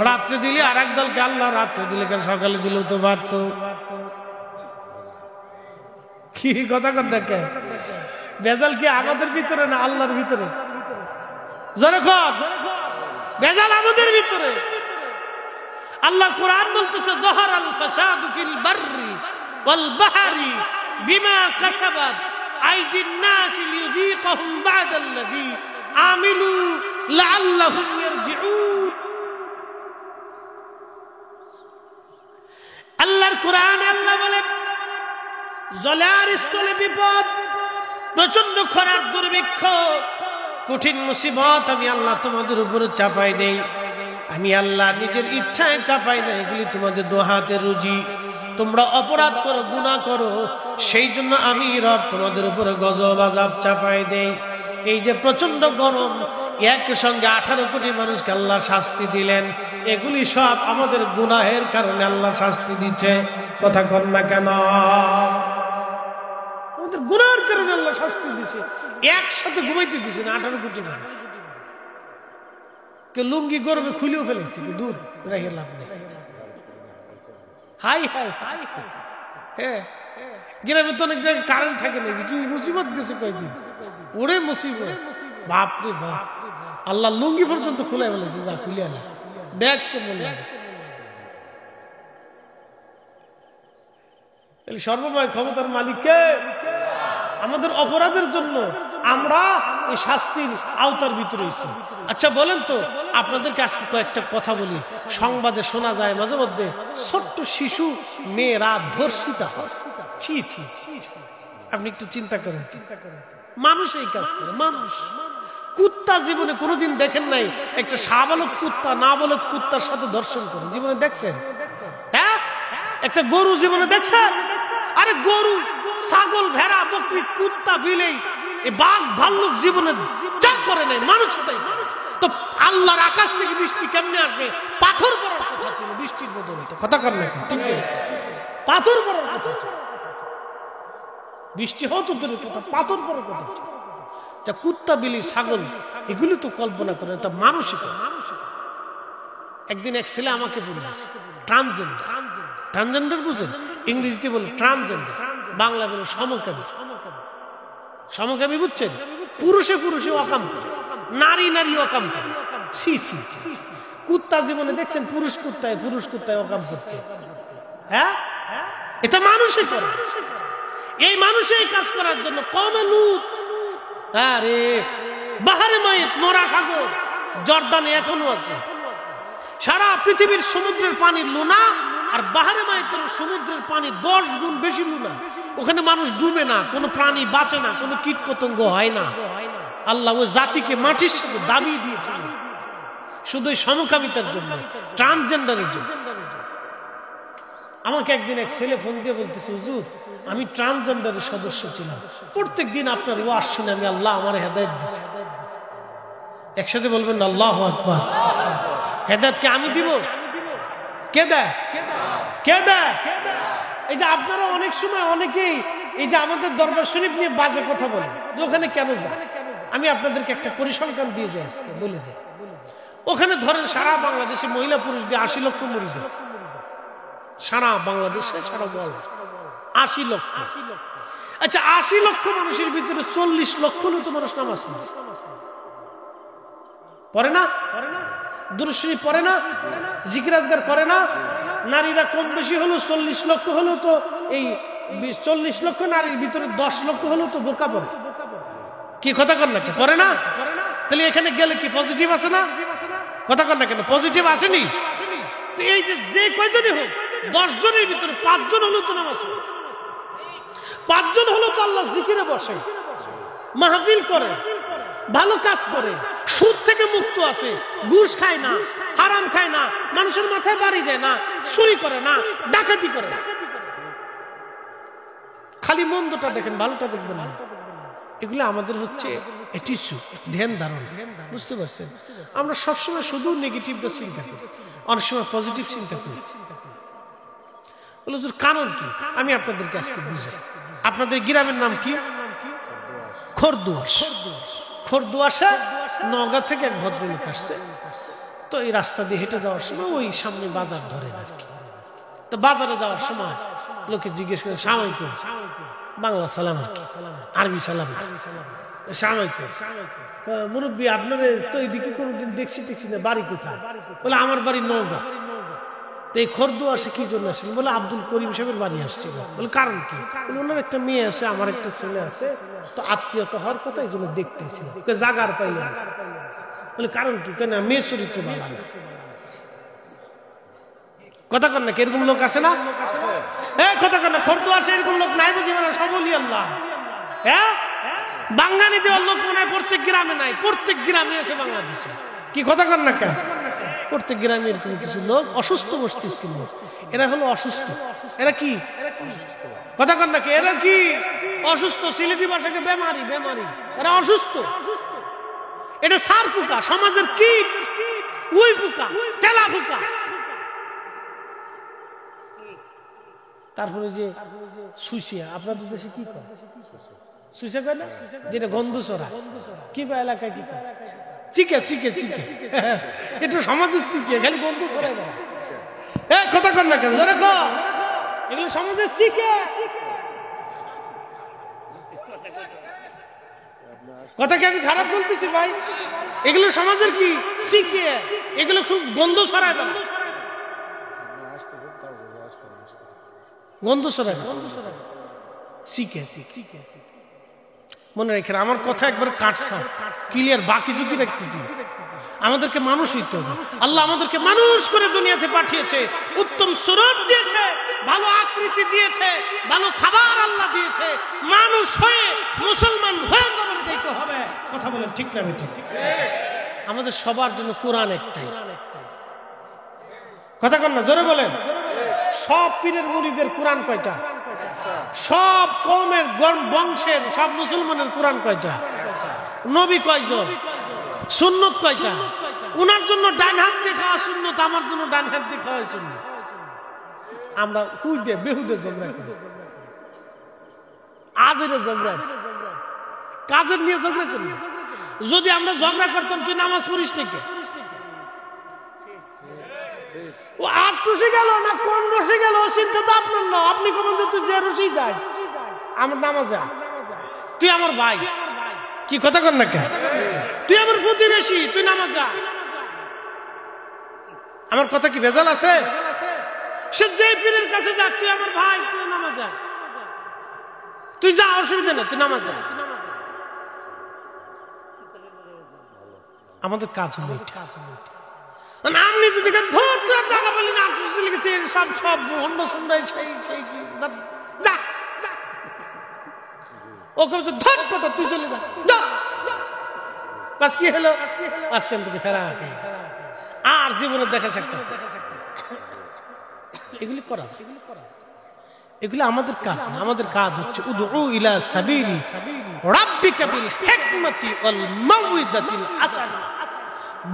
S1: রাত্রে দিলে আরেক দলকে আল্লাহ রাত্রে দিলে সকালে দিলেও তো পারতো। কি কথা কর দেখে, বেজাল কি আমাদের ভিতরে না আল্লাহর ভিতরে? জোরে কর, বেজাল আমাদের ভিতরে। আল্লাহ কোরআন বলতেছে যাহারাল ফাসাদু ফিল বাররি ওয়াল বাহরি বিমা কাসাবাত আইদিন নাস লিযীকাহুম বা'দাল্লাযী আমিলু লাআল্লাহুম ইয়ারজিউন। আল্লাহর কোরআনে আল্লাহ বলেন জলার স্থলে বিপদ, প্রচন্ড খরার দুর্ভিক্ষ, কঠিন মুসিবত আমি আল্লাহ তোমাদের উপরে চাপাই দেই। আমি আল্লাহ নিজের ইচ্ছায় চাপাই না, এগুলি তোমাদের দোহাতের রুজি। তোমরা অপরাধ করো, গুনাহ করো, সেই জন্য আমি রব তোমাদের উপরে গজব আযাব চাপাই দেই। এই যে প্রচন্ড গরম, একই সঙ্গে 18 কোটি মানুষকে আল্লাহ শাস্তি দিলেন, এগুলি সব আমাদের গুনাহের কারণে আল্লাহ শাস্তি দিচ্ছে। কথা কর না কেন? আমাদের গুনাহের কারণে আল্লাহ শাস্তি দিচ্ছে। একসাথে ঘুমাইতে দিচ্ছে না 18 কোটি মানুষ। কে লুঙ্গি গরমে খুলেও ফেলেছে, দূর রেখে লাভ নেই। হাই হাই হাই, হ্যাঁ গ্রামে তো অনেক জায়গায় কারেন্ট থাকে না, যে কি মুসিবত গেছে কয়েকদিন, ওরে মুসিবত, বাপরে বাপ। আল্লাহ লুঙ্গি পর্যন্ত খুলে ফেলেছে, যা খুলে আলা দেখ কেমন লাগে। সর্বময় ক্ষমতার মালিককে আমাদের অপরাধের জন্য আমরা এই শাস্তির আওতার ভিতরে এসেছি। আচ্ছা বলেন তো, আপনাদেরকে আজকে কয়েকটা কথা বলি। সংবাদে শোনা যায় মাঝে মধ্যে ছোট্ট শিশু মেয়েরা ধর্ষিতা হয়। ছি ছি ছি, আপনি একটু চিন্তা করেন, মানুষ এই কাজ করে। মানুষ, কুত্তা জীবনে কোনোদিন দেখেন নাই একটা সাবালক কুত্তা নাবালক কুত্তার সাথে ধর্ষণ করে? জীবনে দেখছেন? হ্যাঁ, একটা গরু জীবনে দেখছেন? আরে গরু, ছাগল, ভেড়া, বকরি, কুত্তা, বিলেই, এই বাঘ ভাল্লুক জীবনে যা করে নাই, মানুষ তাই। তো আল্লাহর আকাশ থেকে বৃষ্টি কেমনে আসবে? পাথর পড়ার কথা ছিল বৃষ্টির বদলে। কথা কর না, ঠিক আছে? পাথর পড়ার কথা ছিল, বৃষ্টি হতো দূরের কথা, পাথর পড়ার কথা ছিল। তা কুত্তা, বিলি, ছাগল এগুলো তো কল্পনা করে, তা মানসিক। একদিন এক ছেলে আমাকে বলল ট্রান্সজেন্ডার। ট্রান্সজেন্ডার বুঝেন? ইংরেজিতে বলে ট্রান্সজেন্ডার, বাংলা বলে সমকামী। সমকামী বুঝছেন? পুরুষে পুরুষে অকাম করে, নারী নারী অকাম করে। ছি ছি ছি, কুত্তা জীবনে দেখছেন পুরুষ কুত্তায় অকাম করছে? হ্যাঁ, এটা মানুষই করে। এই মানুষই এই কাজ করার জন্য কওমে লূত, আরে বাহারে মাইত, মরা সাগর জর্দানে এখনো আছে। সারা পৃথিবীর সমুদ্রের পানি লুনা, আর বাহারে মাইতের সমুদ্রের পানি 10 গুণ বেশি লুনা। ওখানে মানুষ ডুবে না, কোনো প্রাণী বাঁচে না, কোনো কীট পতঙ্গ হয় না। আল্লাহ ওই জাতিকে মাটির সাথে দাবিয়ে দিয়েছিলেন শুধু সমকামিতার জন্য, ট্রান্সজেন্ডারের জন্য। আমাকে একদিন এক ছেলে ফোন দিয়ে বলতেছে, হুজুর আমি ট্রান্সজেন্ডারের সদস্য ছিলাম, প্রত্যেক দিন আপনার ওয়াজ শুনে আমি আল্লাহ আমার হেদায়েত দিছে। একসাথে বলবেন না আল্লাহু আকবার। হেদায়েত কি আমি দিব? কে দেয়? কে দেয়? এই যে আপনারা অনেক সময় অনেকেই এই যে আমাদের দরবার শরীফ নিয়ে বাজে কথা বলে, যে ওখানে কেন যায়। আমি আপনাদেরকে একটা পরিসংখ্যান দিয়ে যাই, আজকে বলে যাই। ওখানে ধরেন সারা বাংলাদেশে মহিলা পুরুষ দিয়ে 80 লক্ষ মুরিদ আছে। সারা বাংলাদেশে, সারা ওয়ার্ল্ড 80 লক্ষ। আচ্ছা 80 লক্ষ মানুষের ভিতরে 40 লক্ষ তো মানুষ নামাজ পড়ে না? দুরূদ শরীফ পড়ে না? জিকির আজকার করে না? নারীরা কম বেশি হলো 40 লক্ষ হলো, তো এই 40 লক্ষ নারীর ভিতরে 10 লক্ষ হলো তো বোরকা পরে। কি কথা কর না? পরে না? তাহলে এখানে গেলে কি পজিটিভ আছে না? কথা কর না কেন? পজিটিভ আসেনি? তো এই যে কয়জনই হোক, 10 জনের ভিতরে 5 জন হলো তো নামাজ পড়ে, 5 জন হলো তো আল্লাহ জিকিরে বসে, মাহফিল করে, ভালো কাজ করে, সুদ থেকে মুক্ত আছে, ঘুষ খায় না, হারাম খায় না, মানুষের মাথায় বাড়ি দেয় না, চুরি করে না, ডাকাতি করে না। খালি মন্দটা দেখেন, ভালোটা দেখবেন না। এগুলো আমাদের হচ্ছে ধ্যান ধারণা, বুঝতে পারছেন? আমরা সবসময় শুধু নেগেটিভটা চিন্তা করি, অনেক সময় পজিটিভ চিন্তা করি। কারণ কি আমি আপনাদেরকে আজকে বুঝাই। আপনাদের গ্রামের নাম কি? খোরদুয়াশ। খোরদুয়াশে নওগাঁ থেকে এক ভদ্রলোক আসছে, তো এই রাস্তা দিয়ে হেঁটে যাওয়ার সময় ওই সামনে বাজার ধরেন আর কি। তো বাজারে যাওয়ার সময় লোকে জিজ্ঞেস করে সালামালাইকুম, বাংলা সালাম আর কি, আরবি সালাম, সালামালাইকুম। মুরব্বী আপনার তো এইদিকে কোনোদিন দেখছি না, বাড়ি কোথায়? বলে আমার বাড়ি নওগাঁ। তো এই খোরদুয়াশে কি জন্য আসছিল? বলে আব্দুল করিম সাহেবের বাড়ি আসছিল। বলে কারণ কি? ওনার একটা মেয়ে আছে, আমার একটা ছেলে আছে, তো আত্মীয়তা হওয়ার কথা, এই জন্য দেখতে এসেছিল, জাগার পাইলেন। বলে কারণ কি? কেন মেয়ে চরিত্র ভালো না। কথা কর না, এরকম লোক আছে না? কথা কর না, খোরদুয়াশে এরকম লোক নাই বুঝি? মানে সবলি আল্লাহ, হ্যাঁ বাঙালি দেওয়ার লোক মনে হয় প্রত্যেক গ্রামে নাই, প্রত্যেক গ্রামে আছে বাংলাদেশে। কি কথা কর না কেন? প্রত্যেক গ্রামে এরকম কিছু লোক অসুস্থ মস্তিষ্ক লোক, এরা হলো অসুস্থ। এরা কি? কথা কর না কে? এরা কি অসুস্থ? সিলেটি ভাষাকে বেমারি, বেমারি। এরা অসুস্থ। এটা সার পোকা, সমাজের কীট, উই পোকা, তেলা পোকা। তারপরে যে সুইসিয়া, আপনাদের দেশে কি কয়? সুইসিয়া কয় না, যেটা গন্ধ ছড়া। কি কয় এলাকায়? কি কয়? চিকে, চিকে, চিকে। এটা সমাজের চিকে, খালি গন্ধ ছড়ায় না। কথা কর না কেন? জোরে কর। এগুলো সমাজের চিকে। কথা কি আমি খারাপ বলতেছি ভাই? এগুলো সমাজের কি চিকে, এগুলো খুব গন্ধ ছড়ায় না, গন্ধ ছড়ায় না, চিকে, চিকে। মনে রেখে আমার কথা একবার কাটছ ক্লিয়ার, বাকি ঝুঁকি রাখতেছি। আমাদেরকে মানুষ হইতে হবে। আল্লাহ আমাদেরকে মানুষ করে দুনিয়াতে পাঠিয়েছে, উত্তম সুরত দিয়েছে, ভালো আকৃতি দিয়েছে, ভালো খাবার আল্লাহ দিয়েছে। মানুষ হয়ে, মুসলমান হয়ে কবরে যাইতে হবে। কথা বলেন ঠিক না বেঠিক? আমাদের সবার জন্য কোরআন একটাই। কথা কন না, জোরে বলেন। সব পীরের মুরিদের কোরআন কয়টা? সব কওমের বংশের সব মুসলমানের কোরআন কয়টা? নবী কয়জন? সুন্নত কয়টা? উনার জন্য ডান হাত দিয়ে খাওয়া সুন্নত, আমার জন্য ডান হাত দিয়ে খাওয়া সুন্নত। আমরা হুইদে বেহুদে ঝগড়া করি, আজের ঝগড়া, কাজের নিয়ে ঝগড়া করি। যদি আমরা ঝগড়া করতাম তুই নামাজ পড়িস নাকি, ও 8 রশি গেল না কোন রশি গেল, চিন্তা তো আপনার না। আপনি কোন তুই যে রশি যাই, আমার নামাজ, তুই আমার ভাই। কি কথা কর না কে? তুই আমার প্রতিবেশী, তুই নামাজ যা। আমার কথা কি ভেজাল আছে? সে যে পীরের কাছে যাক, তুই আমার ভাই, তুই নামাজ যা, তুই যা, অসুবিধা না, তুই নামাজ যা। আমাদের কাজ হলো এটা। আপনি যদি জায়গা বলি না, লিখেছে সব সব অন্য সন্ধ্যায় সেই সেই যা, ওকে বলছে ধর কথা, তুই চলে যা, বাস কি হলো, আজকাল থেকে ফেরা আর জীবনে দেখা সাক্ষাৎ। এগুলি করা যায়, এগুলি আমাদের কাজ না। আমাদের কাজ হচ্ছে উদউ ইলা সাবিল রাব্বিকা বিল হিকমাতি ওয়াল মাউইদাতিল হাসানা,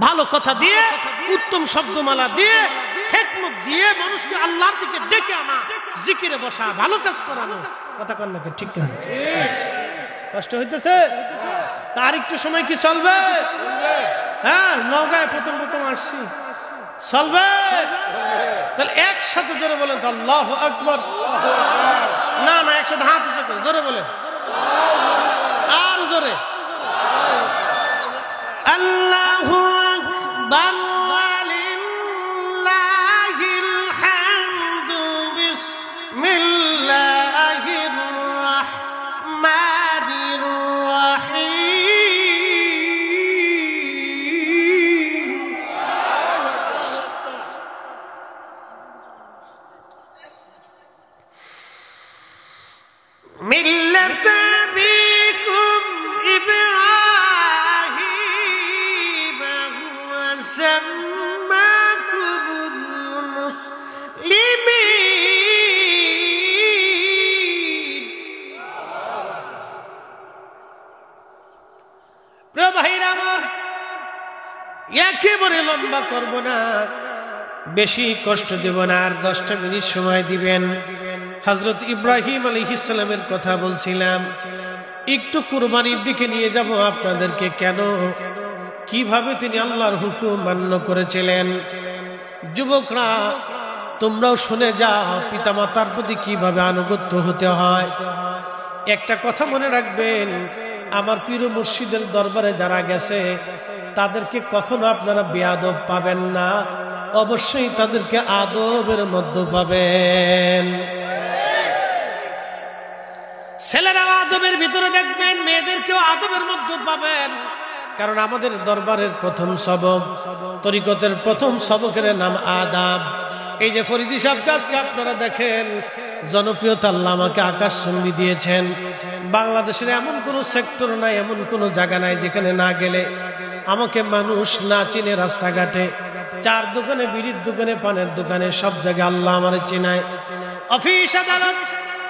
S1: ভালো কথা দিয়ে, উত্তম শব্দমালা দিয়ে, হিকমত দিয়ে মানুষকে আল্লাহর দিকে ডেকে আনা, জিকিরে বসা, ভালো কাজ করানো। কথা কন নাকি? ঠিক না? কষ্ট হইতেছে? তার একটু সময় কি চলবে? হ্যাঁ, নওগাঁয় প্রথম প্রথম আসছি, চলবে? তাহলে একসাথে জোরে বলেন তো আল্লাহু আকবার। না না, একসাথে হাত উঁচু করে জোরে বলেন, আর জোরে আল্লাহু আকবার ওয়ালিল্লাহিল হামদু বিসমিল্লাহির রাহমানির রাহিম। মিল্লাত আবিকুম ইব্রাহিম ওয়া সাম্মাকুমুল মুসলিমিন। প্রিয় ভাইরা আমার, একেবারে লম্বা করব না, বেশি কষ্ট দেব না, আর 10টা মিনিট সময় দিবেন। হযরত ইব্রাহিম আলাইহিস সালামের কথা বলছিলাম, একটু কুরবানির দিকে নিয়ে যাব আপনাদেরকে। কেন, কিভাবে তিনি আল্লাহর হুকুম মান্য করেছিলেন। যুবকরা, তোমরাও শুনে যাও পিতামাতার প্রতি কিভাবে আনুগত্য হতে হয়। একটা কথা মনে রাখবেন, আমার পীর মুর্শিদের দরবারে যারা গেছে তাদেরকে কখনো আপনারা বেয়াদব পাবেন না, অবশ্যই তাদেরকে আদবের মধ্যে পাবেন। ছেলেরাও আদবের ভিতরে দেখবেন, মেয়েদেরকেও আদবের মধ্যে পাবেন। কারণ আমাদের দরবারের প্রথম সবক, তরিকতের প্রথম সবকের নাম আদাব। এই যে ফরিদি সাহেব কাজকে আপনারা দেখেন, জনপ্রিয়তা আল্লাহ আমাকে আকাশচুম্বী দিয়েছেন। বাংলাদেশের এমন কোন সেক্টর নাই, এমন কোন জায়গা নাই যেখানে না গেলে আমাকে মানুষ না চিনে। রাস্তাঘাটে, চার দোকানে, বিড়ির দোকানে, পানের দোকানে, সব জায়গায় আল্লাহ আমার চেনায়। অফিস আদালত,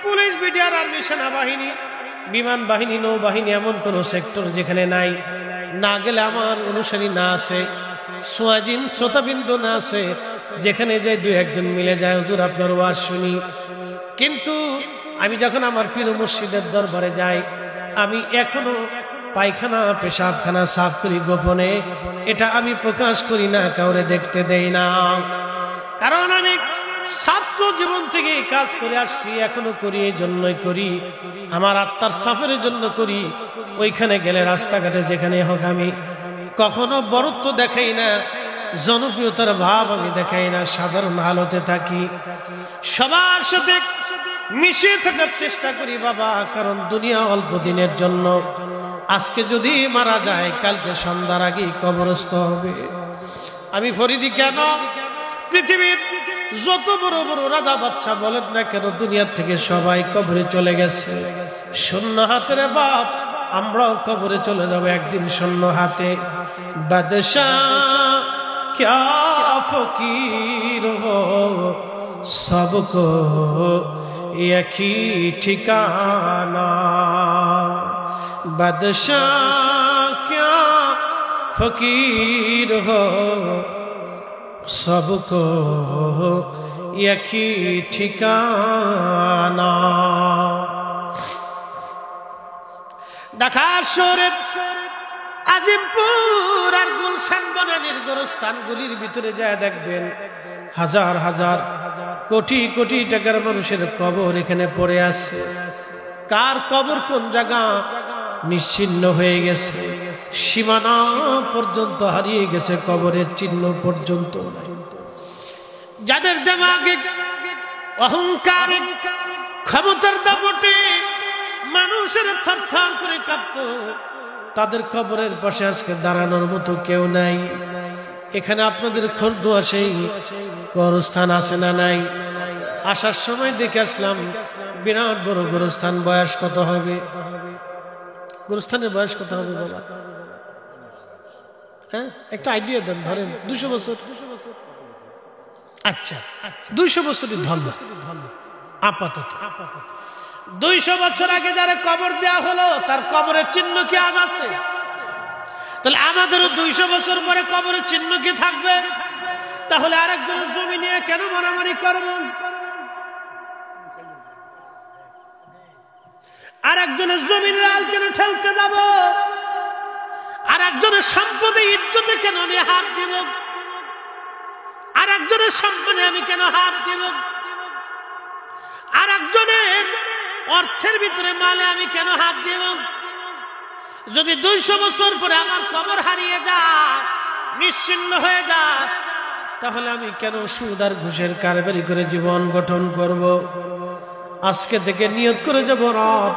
S1: পুলিশ, বিডিআর, আর্মি, সেনাবাহিনী, বিমান বাহিনী, নৌবাহিনী, এমন কোন সেক্টর যেখানে নাই, না গেলে আমার অনুসারী না আছে, সোয়াজিন শ্রোতাবিন্দু না আছে, যেখানে যাই দুই একজন মিলে যায়, হুজুর আপনার ওয়াজ শুনি। কিন্তু আমি যখন আমার পীর মুর্শিদের দরবারে যাই, আমি এখনো পায়খানা পেশাবখানা সাফ করি গোপনে। এটা আমি প্রকাশ করি না, কাউরে দেখতে দেই না। কারণ আমি ছাত্র জীবন থেকে কাজ করে আসছি, এখনো করি, এই জন্যই করি, আমার আত্মার সাফের জন্য করি। ওইখানে গেলে, রাস্তাঘাটে যেখানে হোক, আমি কখনো বরত্ব দেখাই না, জনপ্রিয়তার ভাব আমি দেখাই না, সাধারণ হালতে থাকি, সবার সাথে মিশে থাকার চেষ্টা করি বাবা। কারণ দুনিয়া অল্প দিনের জন্য, আজকে যদি মারা যায় কালকে সন্ধ্যার আগেই কবরস্থ হবে। আমি ফরিদি কেন, পৃথিবীর যত বড় বড় রাজা বাচ্চা বলেন না কেন, দুনিয়ার থেকে সবাই কবরে চলে গেছে শূন্য হাতের বাপ। আমরাও কবরে চলে যাব একদিন শূন্য হাতে। বাদশাহ क्या फकीर हो, सबको एक ही ठिकाना। बादशाह क्या फकीर हो, सबको एक ही ठिकाना। ঢাকা শহরের আজিমপুর আর গুলশান বনানীর গোরস্থানগুলির ভিতরে যায় দেখবেন, হাজার হাজার কোটি কোটি টাকার মানুষের কবর এখানে পড়ে আছে। কার কবর কোন জায়গা নিশ্চিহ্ন হয়ে গেছে, সীমানা পর্যন্ত হারিয়ে গেছে, কবরের চিহ্ন পর্যন্ত নাই। যাদের দেমাগে অহংকারে ক্ষমতার দাপটে মানুষের থরথর করে কাঁপত। তাদের কবরের পাশে আজকে দাঁড়ানোর মতো কেউ নাই। এখানে আপনাদের খরদুয়া সেই গোরস্থান আছে না নাই? আসার সময় দেখে আসলাম বিরাট বড় গোরস্থান। বয়স কত হবে? গোরস্থানের বয়স কত হবে বাবা? হ্যাঁ, একটা আইডিয়া দেন। ধরেন 200 বছর। আচ্ছা, 200 বছরই ধরল আপাতত। 200 বছর আগে যারা কবর দেয়া হলো তার কবরের চিহ্ন কি আজ আছে? তাহলে আমাদেরও 200 বছর পরে কবরের চিহ্ন কি থাকবে? তাহলে আরেকজনের জমি নিয়ে কেন মারামারি করব? আরেকজনের জমির আল কেন ঠেলতে যাব? আরেকজনের সম্পদে ইজ্জতে কেন আমি হাত দিব? আরেকজনের সম্মানে আমি কেন হাত দিব? আরেকজনের অর্থের ভিতরে মালে আমি কেন হাত দিব? যদি 200 বছর পরে আমার কবর হারিয়ে যায়, নিশ্চিহ্ন হয়ে যায়, তাহলে আমি কেন সুদ আর ঘুষের কারবারি করে জীবন গঠন করব? আজকে থেকে নিয়ত করে যাব, রব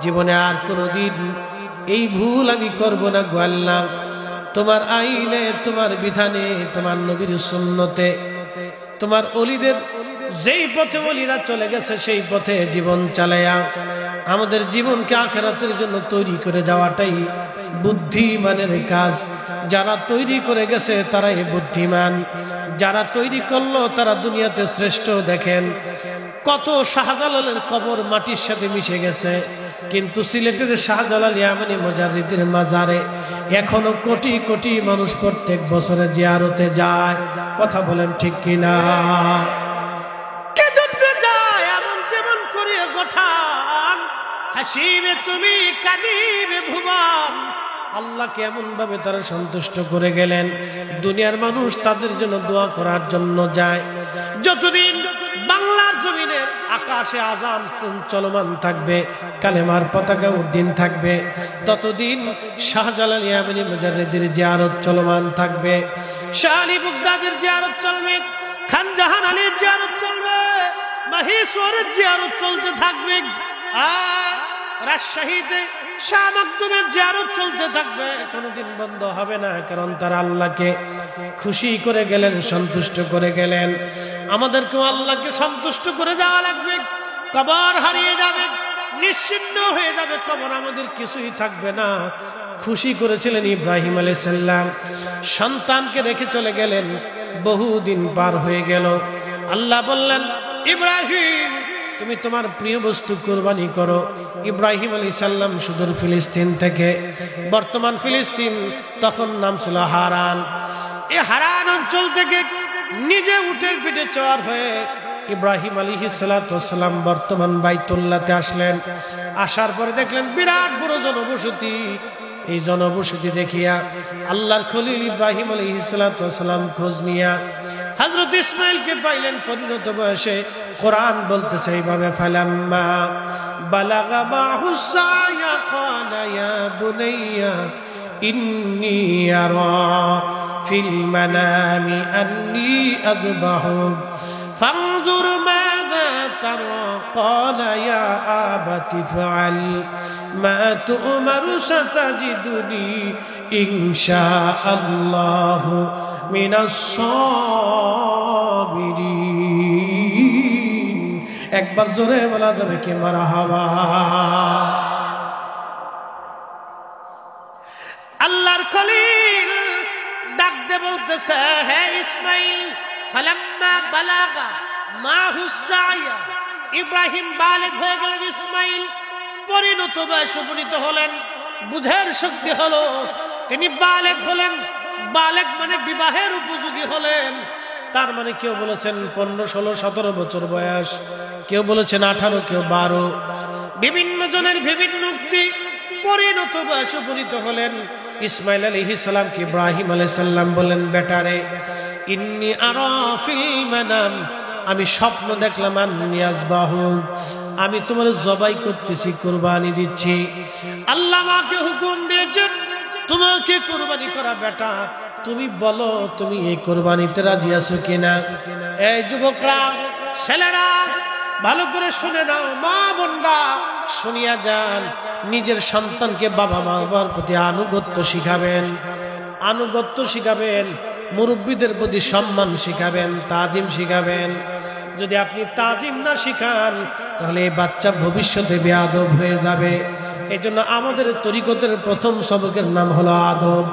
S1: জীবনে আর কোনোদিন এই ভুল আমি করব না গো আল্লাহ। তোমার আইনে, তোমার বিধানে, তোমার নবীর সুন্নতে, তোমার ওলিদের যেই পথে ওলিরা চলে গেছে সেই পথে জীবন চালায়া আমাদের জীবনকে আখিরাতের জন্য তৈরি করে যাওয়াটাই বুদ্ধিমানের কাজ। যারা তৈরি করে গেছে তারাই বুদ্ধিমান। যারা তৈরি করলো তারা দুনিয়াতে শ্রেষ্ঠ। দেখেন কত শাহজালালের কবর মাটির সাথে মিশে গেছে, কিন্তু সিলেটের শাহজালাল ইয়ামানি মুজাদ্দিদের মাজারে এখনো কোটি কোটি মানুষ প্রত্যেক বছরে জিয়ারতে যায়। কথা বলেন ঠিক কিনা? কে জন্য যায়? এমন যেমন করে গঠান, হাসিবে তুমি কাঁদিবে ভুবন। আল্লাহকে এমন ভাবে তারা সন্তুষ্ট করে গেলেন, দুনিয়ার মানুষ তাদের জন্য দোয়া করার জন্য যায়। যতদিন বাংলার জমিনের আকাশে আযান চলমান থাকবে, কালেমার পতাকা উড্ডীন থাকবে, ততদিন শাহজালাল ইয়ামানি মুজাদ্দিদের জিয়ারত চলমান থাকবে, শাহ আলী বাগদাদির জিয়ারত চলবে, খান জাহান আলীর জিয়ারত চলবে, মাহেশ্বরের জিয়ারত চলতে থাকবে। আর রাজশাহীতে শাহ মাকদুমের জিয়ারত চলতে থাকবে, কোনোদিন বন্ধ হবে না। কারণ তারা আল্লাহকে খুশি করে গেলেন, সন্তুষ্ট করে গেলেন। আমাদেরকেও আল্লাহকে সন্তুষ্ট করে যাওয়া লাগবে। কবর হারিয়ে যাবে, নিশ্চিহ্ন হয়ে যাবে কবর, আমাদের কিছুই থাকবে না। খুশি করেছিলেন ইব্রাহিম আলাইহিস সালাম, সন্তানকে রেখে চলে গেলেন। বহুদিন পার হয়ে গেল, আল্লাহ বললেন ইব্রাহিম তুমি তোমার প্রিয় বস্তু কুরবানি করো। ইব্রাহিম আলাইহিস সালাম সুদূর ফিলিস্তিন থেকে, বর্তমান ফিলিস্তিন, তখন নাম ছিল হারান, এই হারান অঞ্চল থেকে নিজে উটের পিঠে চড় হয়ে ইব্রাহিম আলাইহিস সালাম বর্তমান বাইতুল্লাহতে আসলেন। আসার পরে দেখলেন বিরাট বড় জনবসতি। এই জনবসতি দেখিয়া আল্লাহর খলিল ইব্রাহিম আলাইহিস সালাম খোঁজ নিয়া হযরত ইসমাঈলকে পাইলেন পরিণত বয়সে। কোরআন বলতেছে এইভাবে, ফালাম্মা বালাগা মাহুস সায়া ক্বালা ইয়া বুনাইয়া ইন্নী আরা ফিল মানামি আন্নী আযবাহুক ফানজুর মাযা তারা ক্বালা ইয়া আবাতি ফাআল মা তু'মারু সাতাজিদুনি ইনশাআল্লাহু মিনাস সাবিরিন। একবার জোরে বলা যাবে কি মারহাবা? আল্লাহর খলিল ডাক দে বলতেছে, হে ইসমাঈল, ফালাম্মা বালাগা মাহুস সায়া, ইব্রাহিম বালিগ হয়ে গেলেন। ইসমাঈল পরিণত বয়সে উপনীত হলেন, বুঝের শক্তি হলো, তিনি বালিগ হলেন। বালিগ মানে বিবাহের উপযোগী হলেন। তার মানে কেউ বলেছেন 15, 16, 17 বছর বয়স, কেউ বলেছেন 18, কেউ 12, বিভিন্ন জনের বিভিন্ন উক্তি। পরিণত বয়সে উপনীত হলেন। ইসমাঈল আলাইহিস সালামকে ইব্রাহিম আলাইহিস সালাম বললেন, বেটারে, ইন্নী আরা ফিল মানাম, আমি স্বপ্ন দেখলাম, আন্নী আযবাহু, আমি তোমার জবাই করতেছি, কুরবানি দিচ্ছি। আল্লাহ আমাকে হুকুম দিয়েছেন তোমাকে কুরবানি করা। বেটা তুমি বলো, তুমি এই কুরবানিতে রাজি আছো কিনা? এই যুবকরা, ছেলেরা ভালো করে শুনে নাও, মা বোনরা শুনিয়া যান, নিজের সন্তানকে বাবা মার প্রতি আনুগত্য শিখাবেন, আনুগত্য শিখাবেন, মুরব্বীদের প্রতি সম্মান শিখাবেন, তাজিম শিখাবেন। যদি আপনি তাজিম না শিখান তাহলে এই বাচ্চা ভবিষ্যতে বেয়াদব হয়ে যাবে। এই জন্য আমাদের তরিকতের প্রথম সবকের নাম হলো আদব।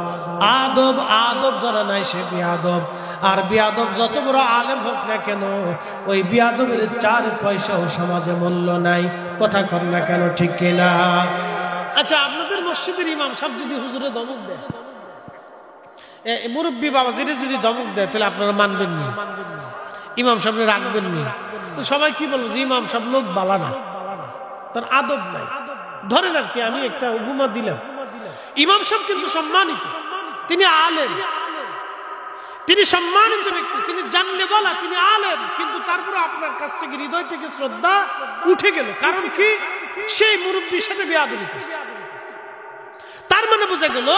S1: আদব, আদব যারা নাই সে বেয়াদব। আর বেয়াদব যত বড় আলেম হোক না কেন, ওই বেয়াদবের 4 পয়সাও সমাজে মূল্য নাই। কথা কর না কেন, ঠিক কিনা? আচ্ছা, আপনাদের মসজিদের ইমাম সাহেব যদি হুজুরে ধমক দেয়, মুরব্বী বাবা যদি ধমক দেয়, তাহলে আপনারা মানবেন না? ইমাম সাহেব রাখবেন না? তো সবাই কি বলবো যে ইমাম সাহেব লোক বালা না, তার আদব নাই। ধরেন আর কি, আমি একটা উপমা দিলাম, ইমাম সাহেব কিন্তু সম্মানিত, তিনি আলেম, তিনি সম্মানিত ব্যক্তি, তিনি জানলে বলা, তিনি আলেম, কিন্তু তারপরে আপনার কাছ থেকে হৃদয় থেকে শ্রদ্ধা উঠে গেল। কারণ কি? সেই মুরব্বীর সাথে বেয়াদবি করছে। তার মানে বোঝা গেল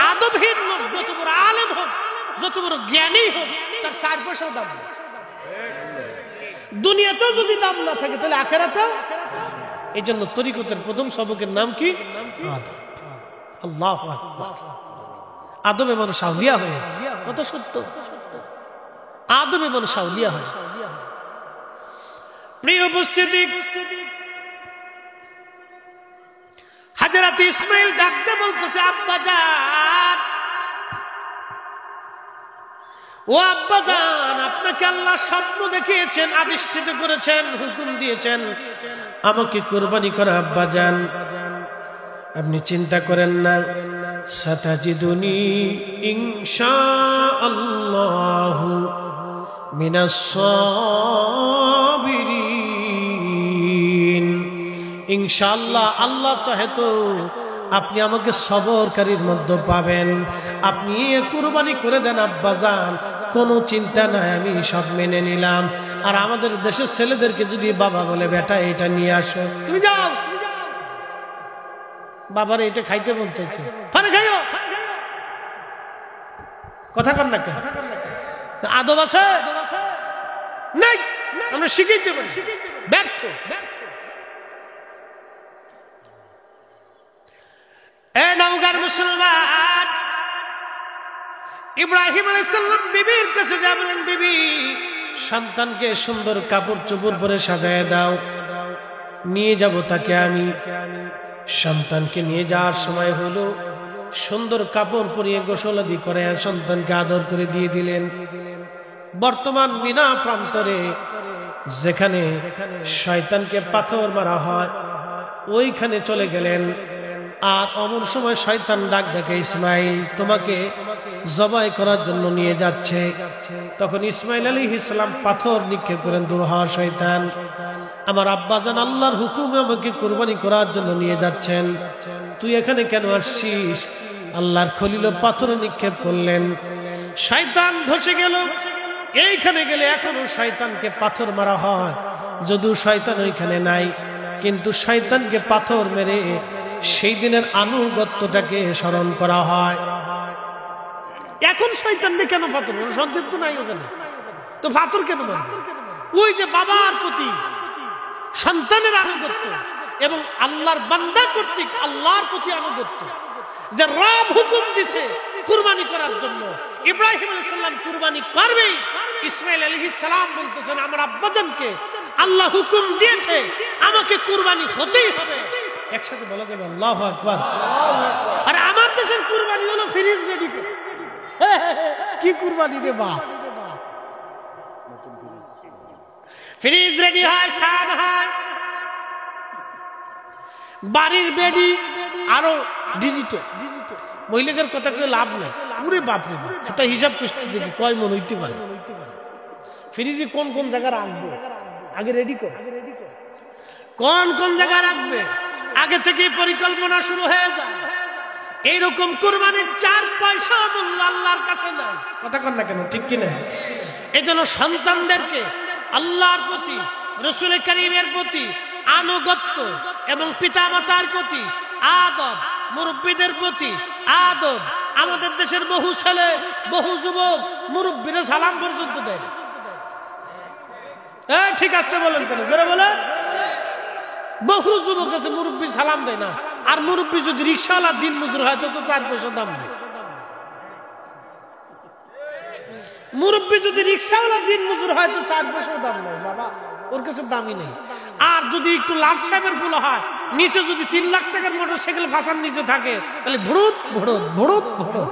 S1: আদবহীন লোক যত বড় আলেম হোক, যত বড় জ্ঞানী হোক, তার 4 পয়সাও দাম নেই। দুনিয়াতেও যদি দাম না থাকে তাহলে আখেরাতেও। এই জন্য তরিকতের প্রথম সবকের নাম কি? আদব। আল্লাহু আকবার। আদবে মানুষ আউলিয়া হয়েছে। কত সত্য, আদবে মানুষ আউলিয়া হয়েছে। প্রিয় উপস্থিতি, হযরত ইসমাঈল ডাকতে বলতেছে, আব্বাজান, ও আব্বাজান, আপনাকে আল্লাহ স্বপ্ন দেখিয়েছেন, আদিষ্ঠিত করেছেন, হুকুম দিয়েছেন আমাকে কুরবানি করা। আব্বাজান, আপনি চিন্তা করেন না, সাতাজিদুনি ইনশাআল্লাহু মিনাস সাবিরিন। ইনশাআল্লাহ, আল্লাহ চাহে তো আপনি আমাকে সবরকারীর মধ্যে পাবেন। আপনি কুরবানি করে দেন আব্বাজান, কোনো চিন্তা নাই, আমি সব মেনে নিলাম। আর আমাদের দেশের ছেলেদেরকে যদি বাবা বলে, বেটা এটা নিয়ে আসো, তুমি যাও, বাবারে এটা খাইতে মন চাইছে, পারে খাইও। কথা কর না কেন? আদব আছে নাই? আমরা শিখাইতে পারি, ব্যর্থ। এ নওগাঁর মুসলমান, ইব্রাহিম আলাইহিস সালাম বিবির কাছে যা বলেন, বিবি সন্তানকে সুন্দর কাপড় চোপড় পরে সাজায় দাও, নিয়ে যাব তাকে আমি। সন্তানকে নিয়ে যাওয়ার সময় হলো, সুন্দর কাপড় পরিয়ে গোসলাদি করে সন্তানকে আদর করে দিয়ে দিলেন। বর্তমান মিনা প্রান্তরে যেখানে শয়তানকে পাথর মারা হয়, ওইখানে চলে গেলেন। আর অমন সময় শয়তান ডাক দেখে, ইসমাইল তোমাকে জবাই করার জন্য নিয়ে যাচ্ছে। তখন ইসমাইল আলাইহিস সালাম পাথর নিক্ষেপ করেন, দূর হ শয়তান, আমার আব্বাজান আল্লাহর হুকুমে আমাকে কুরবানি করার জন্য নিয়ে যাচ্ছেন, তুই এখানে কেন আসছিস? আল্লাহর খলিল পাথর নিক্ষেপ করলেন, শয়তান ধসে গেল। এইখানে গেলে এখনো শয়তানকে পাথর মারা হয়, যদিও শয়তান ওইখানে নাই, কিন্তু শয়তানকে পাথর মেরে সেই দিনের আনুগত্যটাকে স্মরণ করা হয়। এখন শয়তানকে কেন পাথর? সন্দেহ তো নাই ওখানে, তো পাথর কেন মারবে? ওই যে বাবার প্রতি সন্তানের আনুগত্য এবং আল্লাহর বান্দা কর্তৃক আল্লাহর প্রতি আনুগত্য, যে রব হুকুম দিছে কুরবানি করার জন্য, ইব্রাহিম আলাইহিস সালাম কুরবানি করবেই। ইসমাঈল আলাইহিস সালাম বলতেছেন, আমার আব্বাজানকে আল্লাহ হুকুম দিয়েছে, আমাকে কুরবানি হতেই হবে। একসাথে বলা যাবে আল্লাহু আকবার। আর আমার দেশের কুরবানি হলো ফ্রিজ রেডি করে। কি কুরবানি দেবা? ফ্রিজ রেডি হয়, স্বাদ হয়, বাড়ির বেডি আরো ডিজিটাল। মহিলাদের কথা কেউ লাভ নাই, পুরে বাপরে এটা হিসাব করতে দেখি কয় মন হইতে পারে। ফ্রিজে কোন কোন জায়গা রাখবো আগে রেডি কর, কোন কোন জায়গা রাখবে আগে থেকে পরিকল্পনা শুরু হয়ে যায়। এইরকম কুরবানির 4 পয়সা মূল্য আল্লাহর কাছে নাই। কথা কন না কেন, ঠিক কিনা? এই জন্য সন্তানদেরকে আল্লাহর প্রতি, রাসূল কারীমের প্রতি আনুগত্য এবং পিতামাতার প্রতি আদব, মুরব্বীদের প্রতি আদব। আমাদের দেশের বহু ছেলে, বহু যুবক মুরব্বীরা সালাম পর্যন্ত দেয় না। ঠিক আছে বলেন কেন, জোরে বলে। বহু যুবক আছে মুরব্বী সালাম দেয় না, আর মুরব্বী যদি রিক্সাওয়ালা দিন মজুর হয় তো 4 পয়সা দাম নেই। মুরব্বী যদি রিক্সাওয়ালা দিন মজুর হয় তো 4 পয়সা দাম নেই বাবা, ওর কাছে দামই নেই। আর যদি একটু লাট সাহেবের ফুল হয়, নিচে যদি 3 লাখ টাকার মোটরসাইকেল ফাঁসার নিচে থাকে, তাহলে ভুড়ুত ভুড়ুত ভুড়ুত ভুড়ুত।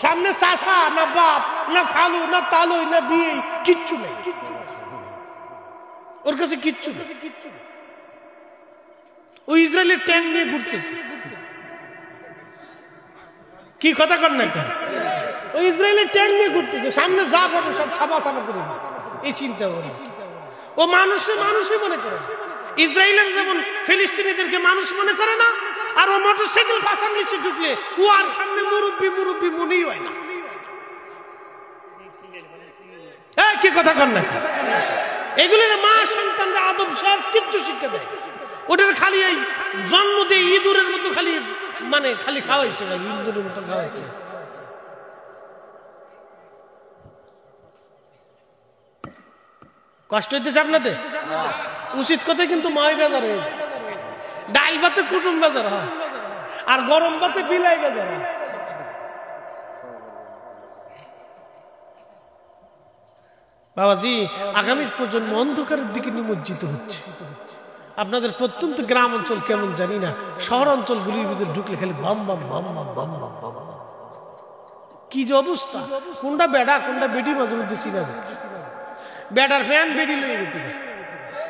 S1: সামনে চাচা না বাপ না খালু না তালুই না বিয়ে, কিচ্ছু নেই ওর কাছে, কিচ্ছু নেই। ওই ইসরায়েলের ট্যাঙ্ক নিয়ে ঘুরতেছে। কি কথা কর না, ওই ইসরায়েলের ট্যাঙ্ক নিয়ে ঘুরতেছে, সামনে যা পাবে সব সাবা সাবা করে এই চিন্তা করে। ও মানুষই মনে করে, ইসরায়েলের যেমন ফিলিস্তিনিদেরকে মানুষ মনে করে না, আর ও মোটরসাইকেল পাশার নিচে ঢুকলে ও আর সামনে মুরব্বী মনেই হয় না। কি কথা কর না, এগুলোর মা সন্তানরা আদব সব কিচ্ছু শিক্ষা দেয়। ওটার খালি এই জন্ম দিয়ে ইঁদুরের মতো খালি খালি খাওয়াইছে, ইঁদুরের মতো খাওয়াইছে। কষ্ট হইতেছে আপনাদের? উচিত কথা কিন্তু মাই বাজার হয়ে যায়, ডাল ভাতে কুটুম বাজার হয়, আর গরম ভাতে বিলাই বাজার হয়। বাবাজি, আগামী প্রজন্ম অন্ধকারের দিকে নিমজ্জিত হচ্ছে। আপনাদের প্রত্যন্ত গ্রাম অঞ্চল কেমন জানি না, শহর অঞ্চলগুলির ভিতরে ঢুকলে খালি বাম বাম বাম বাম বাম বাম বাম, কি যে অবস্থা! কোনটা বেড়া কোনটা বেডি মাঝে মধ্যে চিনা যায়। বেডার ফ্যান বেডি লয়ে গেছে,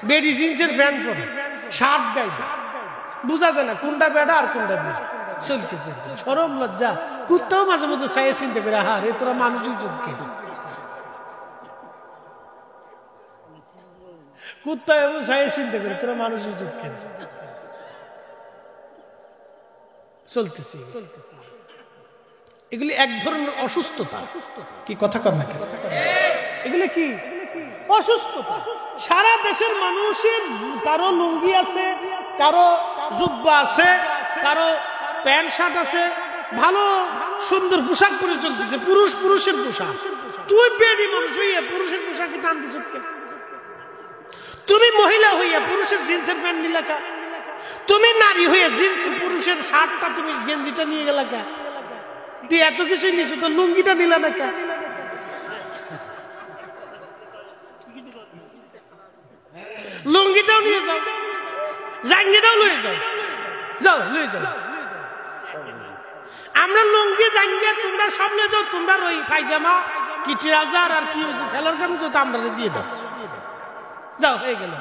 S1: বেডি জিন্সের ফ্যান পরে, শার্ট গাইছে, বুঝা যায় না কোনটা বেড়া আর কোনটা বেডি। চলতেছে শরম লজ্জা। কুত্তাও মাঝে মধ্যে চাইয়ে চিনতে পেরে, হা রে তোরা মানুষই চোখকে, কুত্তা এবং চাইয়ে চিনতে পেরে তোরা মানুষই চোখকে। চলতেছে এগুলি এক ধরনের অসুস্থতা। কি কথা কর না কেন, এগুলি কি অসুস্থতা। সারা দেশের মানুষের কারো লুঙ্গি আছে, কারো জুব্বা আছে, কারো প্যান্ট শার্ট আছে, ভালো সুন্দর পোশাক পরে চলতেছে, পুরুষের পোশাক। তুই বেডি মানুষ হইয়া পুরুষের পোশাকে টানতেছ কেন? তুমি মহিলা হইয়া পুরুষের জিন্সের প্যান্ট নিলা কা? তুমি নারী হইয়া জিন্স পুরুষের শার্টটা তুমি গেঞ্জিটা নিয়ে গেলা কা? তুই এত কিছুই নিয়েছো, তো লুঙ্গিটা নিলা না কা? লুঙ্গিটাও নিয়ে যাও, জাঙ্গিটাও লয়ে যাও, যাও লয়ে যাও। আমরা লুঙ্গি জাঙ্গিয়া তোমরা সব নিয়ে যাও, তোমরা ওই পায়জামা কি ট্রাউজার আর কি সেলার কামিজ তো আমরা দিয়ে দাও, যাও হয়ে গেল।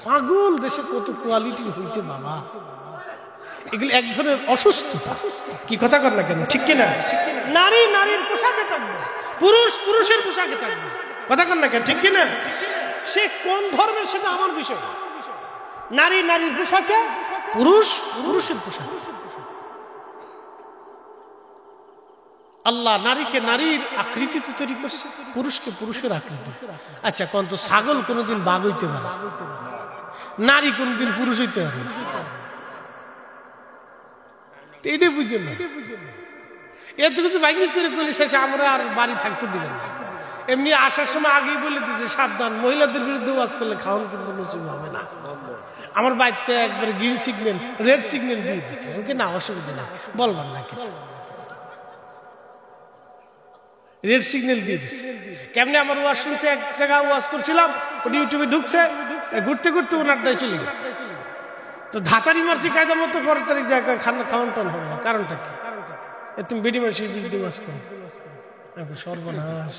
S1: পাগল দেশে কত কোয়ালিটি হয়েছে বাবা, এগুলো এক ধরনের অসুস্থতা। কি কথা কর না কেন, ঠিক কিনা? নারী নারীর পোশাকে থাকবে, পুরুষের পোশাকে থাকবে, কথা কর না কেন, ঠিক কিনা? সে কোন ধর্মের সেটা আমার বিষয়। নারী নারীর পোশাকে, পুরুষের পোশাকে। আল্লাহ নারীকে নারীর আকৃতিতে তৈরি করছে, পুরুষকে পুরুষের আকৃতি। আচ্ছা কোন তো ছাগল কোনদিন বাঘ হইতে পারে, নারী কোনদিন পুরুষ হইতে পারে? এটা বুঝেন না, এত কিছু ভাঙি চুরি করলে শেষে আমরা আর বাড়ি থাকতে দিবেন না। এমনি আসার সময় আগেই বলে দিচ্ছে সাবধান, মহিলাদের বিরুদ্ধে ওয়াজ করলে খাওয়ান কিন্তু নসিব হবে না। আমার বাড়িতে একবারে গ্রিন সিগন্যাল রেড সিগন্যাল দিয়ে দিচ্ছে, ওকে না অসুবিধা না, বলবার না কিছু, রেড সিগন্যাল দিয়ে দিচ্ছে। কেমনে আমার ওয়াজ শুনছে, এক জায়গায় ওয়াজ করছিলাম, ওটি ইউটিউবে ঢুকছে, ঘুরতে ঘুরতে ওনারটাই চলে গেছে। তো ধাতারি মারছি কায়দা মতো, 15 তারিখ জায়গায় খাওয়ান টান হবে না, কারণটা কি? তুমি বেডি মাসির বিরুদ্ধে ওয়াজ করো, সর্বনাশ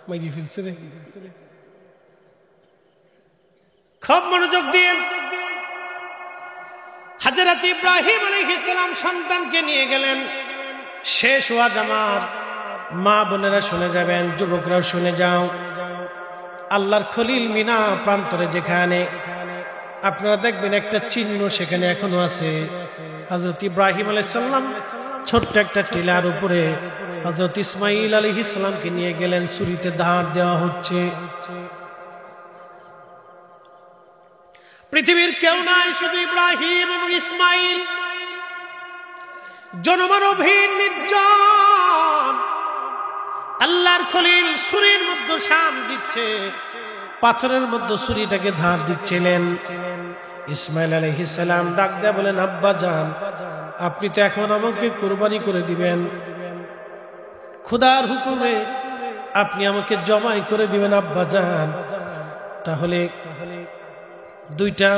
S1: মাইরি ফেলছে রে। খুব মনোযোগ দিয়ে হযরত ইব্রাহিম আলাইহিস সালাম সন্তানকে নিয়ে গেলেন। শেষ ওয়াজ আমার মা বোনেরা শুনে যাবেন, যুবকরাও শুনে যাও। আল্লাহর খলিল মিনা প্রান্তরে যেখানে আপনারা দেখবেন একটা চিহ্ন সেখানে এখনো আছে। হযরত ইব্রাহিম আলাইহিস সালাম ছোট্ট একটা টিলার উপরে হযরত ইসমাঈল আলাইহিস সালামকে নিয়ে গেলেন, ছুরিতে ধার দেওয়া হচ্ছে। পৃথিবীর কেউ নাই, শুধু ইব্রাহিম এবং ইসমাঈল। জনমানবহীন নির্জন আল্লাহর খলিল ছুরির মধ্যে শান দিচ্ছে, পাথরের মধ্যে ছুরিটাকে ধার দিচ্ছিলেন। ইসমাইল আলাইহিস সালাম ডাক দেয়া বলেন, আব্বা জান, আপনি তো এখন আমাকে কুরবানি করে দিবেন, খোদার হুকুমে আপনি আমাকে জবাই করে দিবেন আব্বা জান। তাহলে দুইটা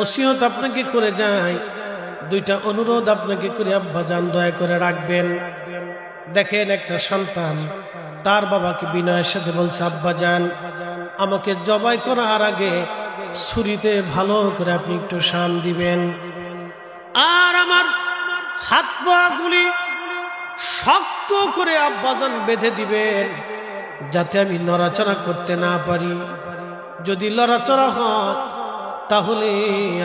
S1: ওসিয়ত আপনাকে করে যাই, দুইটা অনুরোধ আপনাকে করে আব্বা জান দয়া করে রাখবেন। দেখেন একটা সন্তান তার বাবাকে বিনয়ের সাথে বলছে, আব্বা জান, আমাকে জবাই করার আগে ছুরিতে ভালো করে আপনি একটু শান দিবেন, আর আমার হাত পা গুলি শক্ত করে আব্বাজান বেঁধে দিবেন, যাতে আমি নড়াচড়া করতে না পারি। যদি নড়াচড়া হয় তাহলে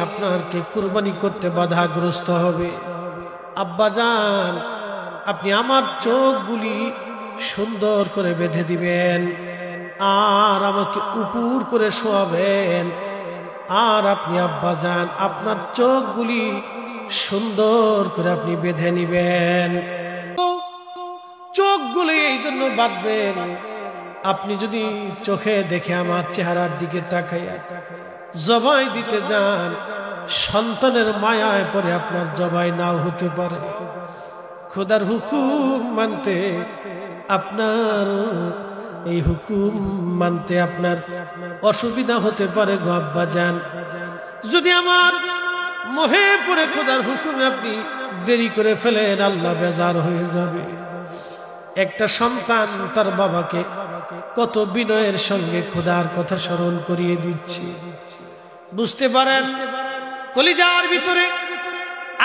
S1: আপনাকে কুরবানি করতে বাধাগ্রস্ত হবে। আব্বাজান, আপনি আমার চোখগুলি সুন্দর করে বেঁধে দিবেন, আর আমাকে উপর করে শোয়াবেন, আর আপনি আব্বাজান আপনার চোখগুলি সুন্দর করে আপনি বেঁধে নিবেন। চোখগুলি এই জন্য বাঁধবেন, আপনি যদি চোখে দেখে আমার চেহারার দিকে তাকাইয়া জবাই দিতে যান, সন্তানের মায়ায় পরে আপনার জবাই নাও হতে পারে। খোদার হুকুম মানতে আপনার, এই হুকুম মানতে আপনার অসুবিধা হতে পারে গো আব্বাজান। যদি আমার মোহে পড়ে খোদার হুকুমে আপনি দেরি করে ফেলেন, আল্লাহ বেজার হয়ে যাবে। একটা সন্তান তার বাবাকে কত বিনয়ের সঙ্গে খোদার কথা স্মরণ করিয়ে দিচ্ছে। বুঝতে পারেন কলিজার ভিতরে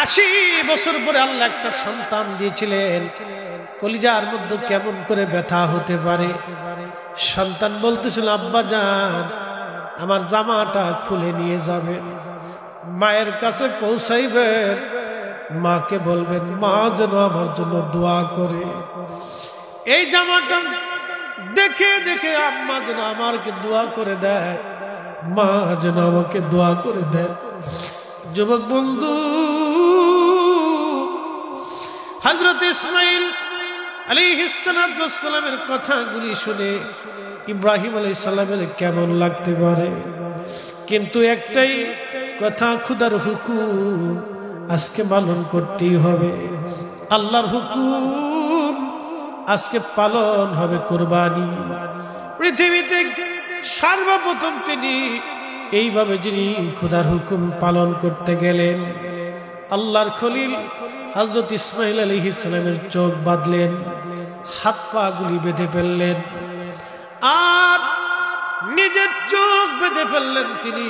S1: ৮০ বছর পরে আল্লাহ একটা সন্তান দিয়েছিলেন, কলিজার মধ্যে কেমন করে ব্যথা হতে পারে। সন্তান বলতেছিল, আব্বা জান, আমার জামাটা খুলে নিয়ে যাবেন, মায়ের কাছে পৌঁছাইবেন, মাকে বলবেন মা যেন আমার জন্য দোয়া করে। এই জামাটা দেখে দেখে আম্মা যেন আমাকে দোয়া করে দেয়, মা যেন আমাকে দোয়া করে দেয়। যুবক বন্ধু, হযরত ইসমাঈল আলাইহিস সালামের কথাগুলি শুনে ইব্রাহিম আলাইহিস সালামের কেমন লাগতে পারে, কিন্তু একটাই কথা, খোদার হুকুম আজকে পালন করতেই হবে। আল্লাহর হুকুম আজকে পালন হবে, কুরবানি। পৃথিবীতে সর্বপ্রথম তিনি এইভাবে যিনি খোদার হুকুম পালন করতে গেলেন, আল্লাহর খলিল হযরত ইসমাঈল আলাইহিস সালামের চোখ বাঁধলেন, হাত পা গুলি বেঁধে ফেললেন, আর নিজের চোখ বেঁধে ফেললেন তিনি,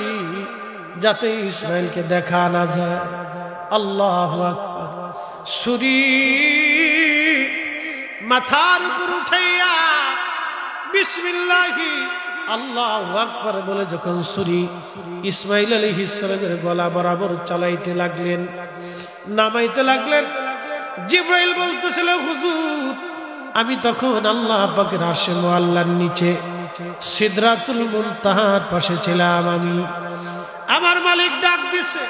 S1: যাতে ইসমাঈলকে দেখা না যায়। আল্লাহু আকবার। ছুরি মাথার উপর উঠাইয়া বিসমিল্লাহি আল্লাহু আকবার বলে যখন ছুরি ইসমাঈল আলাইহিস সালামের গলা বরাবর চালাইতে লাগলেন, নামাইতে লাগলেন, জিবরাইল বলতেছিল, হুজুর, আমি তখন আল্লাহ পাকের আরশে মুআল্লার নিচে সিদরাতুল মুনতাহার পাশে ছিলাম। আমার মালিক ডাক দিছে,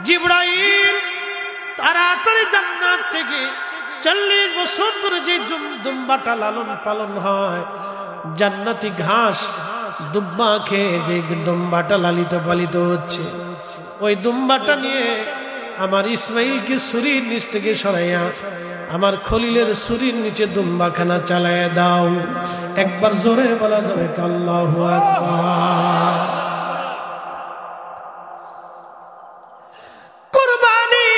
S1: জিবরাইল, তাড়াতাড়ি জান্নাত থেকে ৪০ বছর ধরে যে দুম্বাটা লালন পালন হয়, জান্নাতি ঘাস দুম্বা খেয়ে যে দুম্বাটা লালিত পালিত হচ্ছে, ওই দুম্বাটা নিয়ে আমার ইসমাঈলকে ছুরির নিচ থেকে সরাইয়া আমার খলিলের ছুরির নিচে দুম্বাখানা চালাইয়া দাও। একবার জোরে বলা যাবে আল্লাহু আকবার। কুরবানি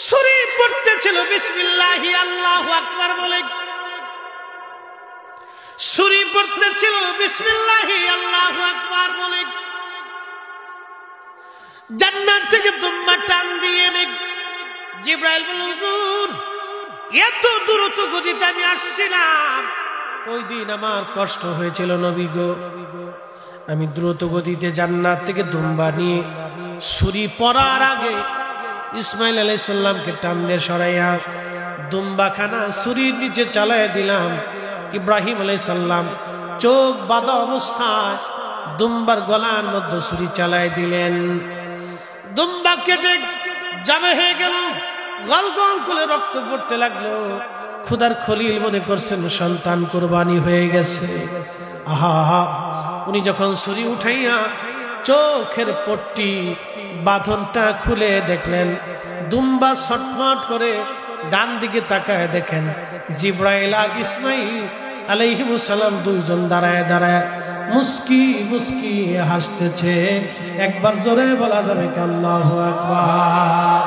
S1: ছুরি পড়তেছিল বিসমিল্লাহি আল্লাহু আকবার বলে, ছুরি পড়তেছিল বিসমিল্লাহি আল্লাহু আকবার বলে, জান্নাত থেকে দুম্বা টান দিয়ে জিবরাইল বলে, হুজুর, এত দ্রুত গতিতে আমি আসছিলাম, ওই দিন আমার কষ্ট হয়েছিল নবী গো। আমি দ্রুত গতিতে জান্নাত থেকে দুম্বা নিয়ে ছুরি পড়ার আগে ইসমাঈল আলাইহিস সালামকে টান দিয়ে সরাইয়া দুম্বাখানা ছুরির নিচে চালাইয়া দিলাম। ইব্রাহিম আলাইহিস সালাম চোখ বাঁধা অবস্থায় দুম্বার গলার মধ্যে ছুরি চালাই দিলেন। দুম্বা কেটে জামে হয়ে গেল, গল গল করে রক্ত পড়তে লাগলো। খুদার খলিল মনে করছেন সন্তান কুরবানি হয়ে গেছে। আহা, উনি যখন ছুরি উঠাইয়া চোখের পট্টি বাঁধনটা খুলে দেখলেন, দুম্বা ছটফট করে ডান দিকে তাকায় দেখেন জিব্রাইল আর ইসমাইল আলাইহিমুস সালাম দুইজন দাঁড়ায় দাঁড়ায় মুস্কি মুস্কি হাসতেছে। একবার জোরে বলা যাবে কি আল্লাহু আকবার?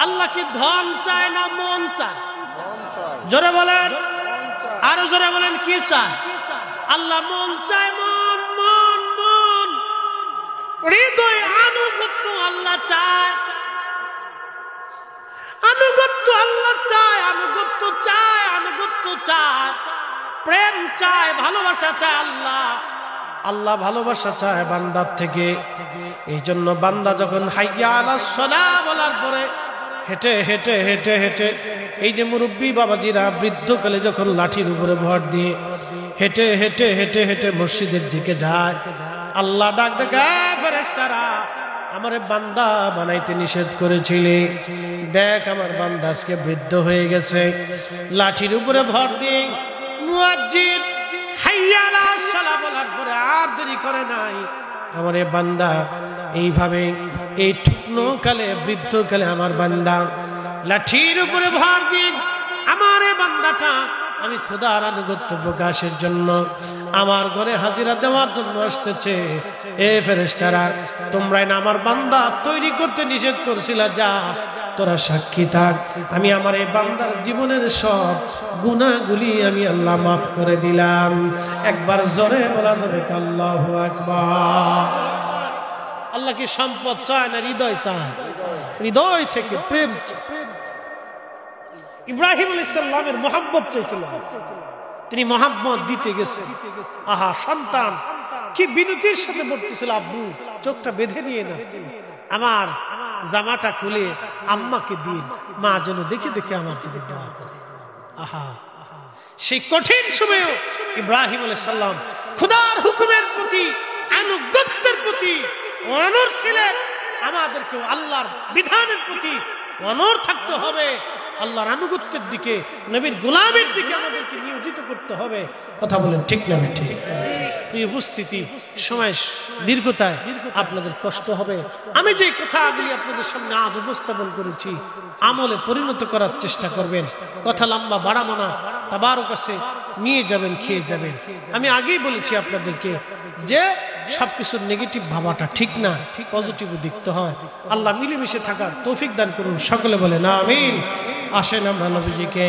S1: আল্লাহ কি ধন চায় না মন চায়? জোরে বলেন, আরো জোরে বলেন, কি চায়? আল্লাহ মন চায়, মন মন মন, হৃদয় আনুগত্য আল্লাহ চায়, আনুগত্য আল্লাহ চায়, আনুগত্য চায়, আনুগত্য চায়, প্রেম চায়, ভালোবাসা চায় আল্লাহ। আল্লাহ ভালোবাসা চায় বান্দার থেকে। এই জন্য বান্দা যখন হাইয়া আলাস সালাহ বলার পরে হেঁটে হেঁটে হেঁটে হেঁটে, এই যে মুরব্বী বাবাজিরা বৃদ্ধকালে যখন লাঠির উপরে ভর দিয়ে হেঁটে হেঁটে হেঁটে হেঁটে মসজিদের দিকে যায়, আল্লাহ ডাক দেখা, ফেরেশতারা আমারে বান্দা বানাইতে নিষেধ করেছিলে, দেখ আমার বান্দা আজকে বৃদ্ধ হয়ে গেছে। লাঠির উপরে ভর দিয়ে মুয়াজ্জিন হাইয়া আলাস সালাহ বলার পরে আর দেরি করে নাই, আমারে বান্দা এইভাবে এই ঠুকনো কালে বৃদ্ধকালে আমার বান্দা লাঠির উপরে ভর দিন, আমার এই বান্দাটা আমি খোদার আনুগত্য প্রকাশের জন্য আমার ঘরে হাজিরা দেওয়ার জন্য আসতেছে। এ ফেরেশতারা, তোমরা না আমার বান্দা তৈরি করতে নিষেধ করছিলা, যা তোরা সাক্ষী থাক, আমি আমার এই বান্দার জীবনের সব গুনাহগুলি আমি আল্লাহ মাফ করে দিলাম। একবার জোরে বলা যাবে কি আল্লাহু আকবার? আল্লাহ কি সম্পদ চায় না হৃদয় চায়? হৃদয় থেকে প্রেম চায়। ইব্রাহিম আলাইহিস সালামের মহব্বত চাইছিল, তিনি মহব্বত দিতে গেছেন। আহা, সন্তান কি বিনতির সাথে বলতেছিল, আব্বু চোখটা বেঁধে নিয়ে না, আমার জামাটা খুলে আম্মাকে দিন, মা যেন দেখে দেখে আমার জন্য দোয়া করে। আহা, সেই কঠিন সময়েও ইব্রাহিম আলাইহিস সালাম খোদার হুকুমের প্রতি, আনুগত্যের প্রতি অনড় ছিলেন। আমাদেরকেও আল্লাহর বিধানের প্রতি অনড় থাকতে হবে, আল্লাহর আনুগত্যের দিকে, নবীর গোলামের দিকে আমাদেরকে নিয়োজিত করতে হবে। কথা বলেন ঠিক না ঠিক? প্রিয় উপস্থিতি, সময় দীর্ঘতায় আপনাদের কষ্ট হবে। আমি যে কথাগুলি আপনাদের সামনে আজ উপস্থাপন করেছি আমলে পরিণত করার চেষ্টা করবেন। কথা লম্বা বাড়াবো না, তাবারক কাছে নিয়ে যাবেন, খেয়ে যাবেন। আমি আগেই বলেছি আপনাদেরকে যে সবকিছুর নেগেটিভ ভাবাটা ঠিক না, পজিটিভ দেখতে হয়। আল্লাহ মিলেমিশে থাকার তৌফিক দান করুন। সকলে বলেন আমিন। আসেন আমরা নবীজিকে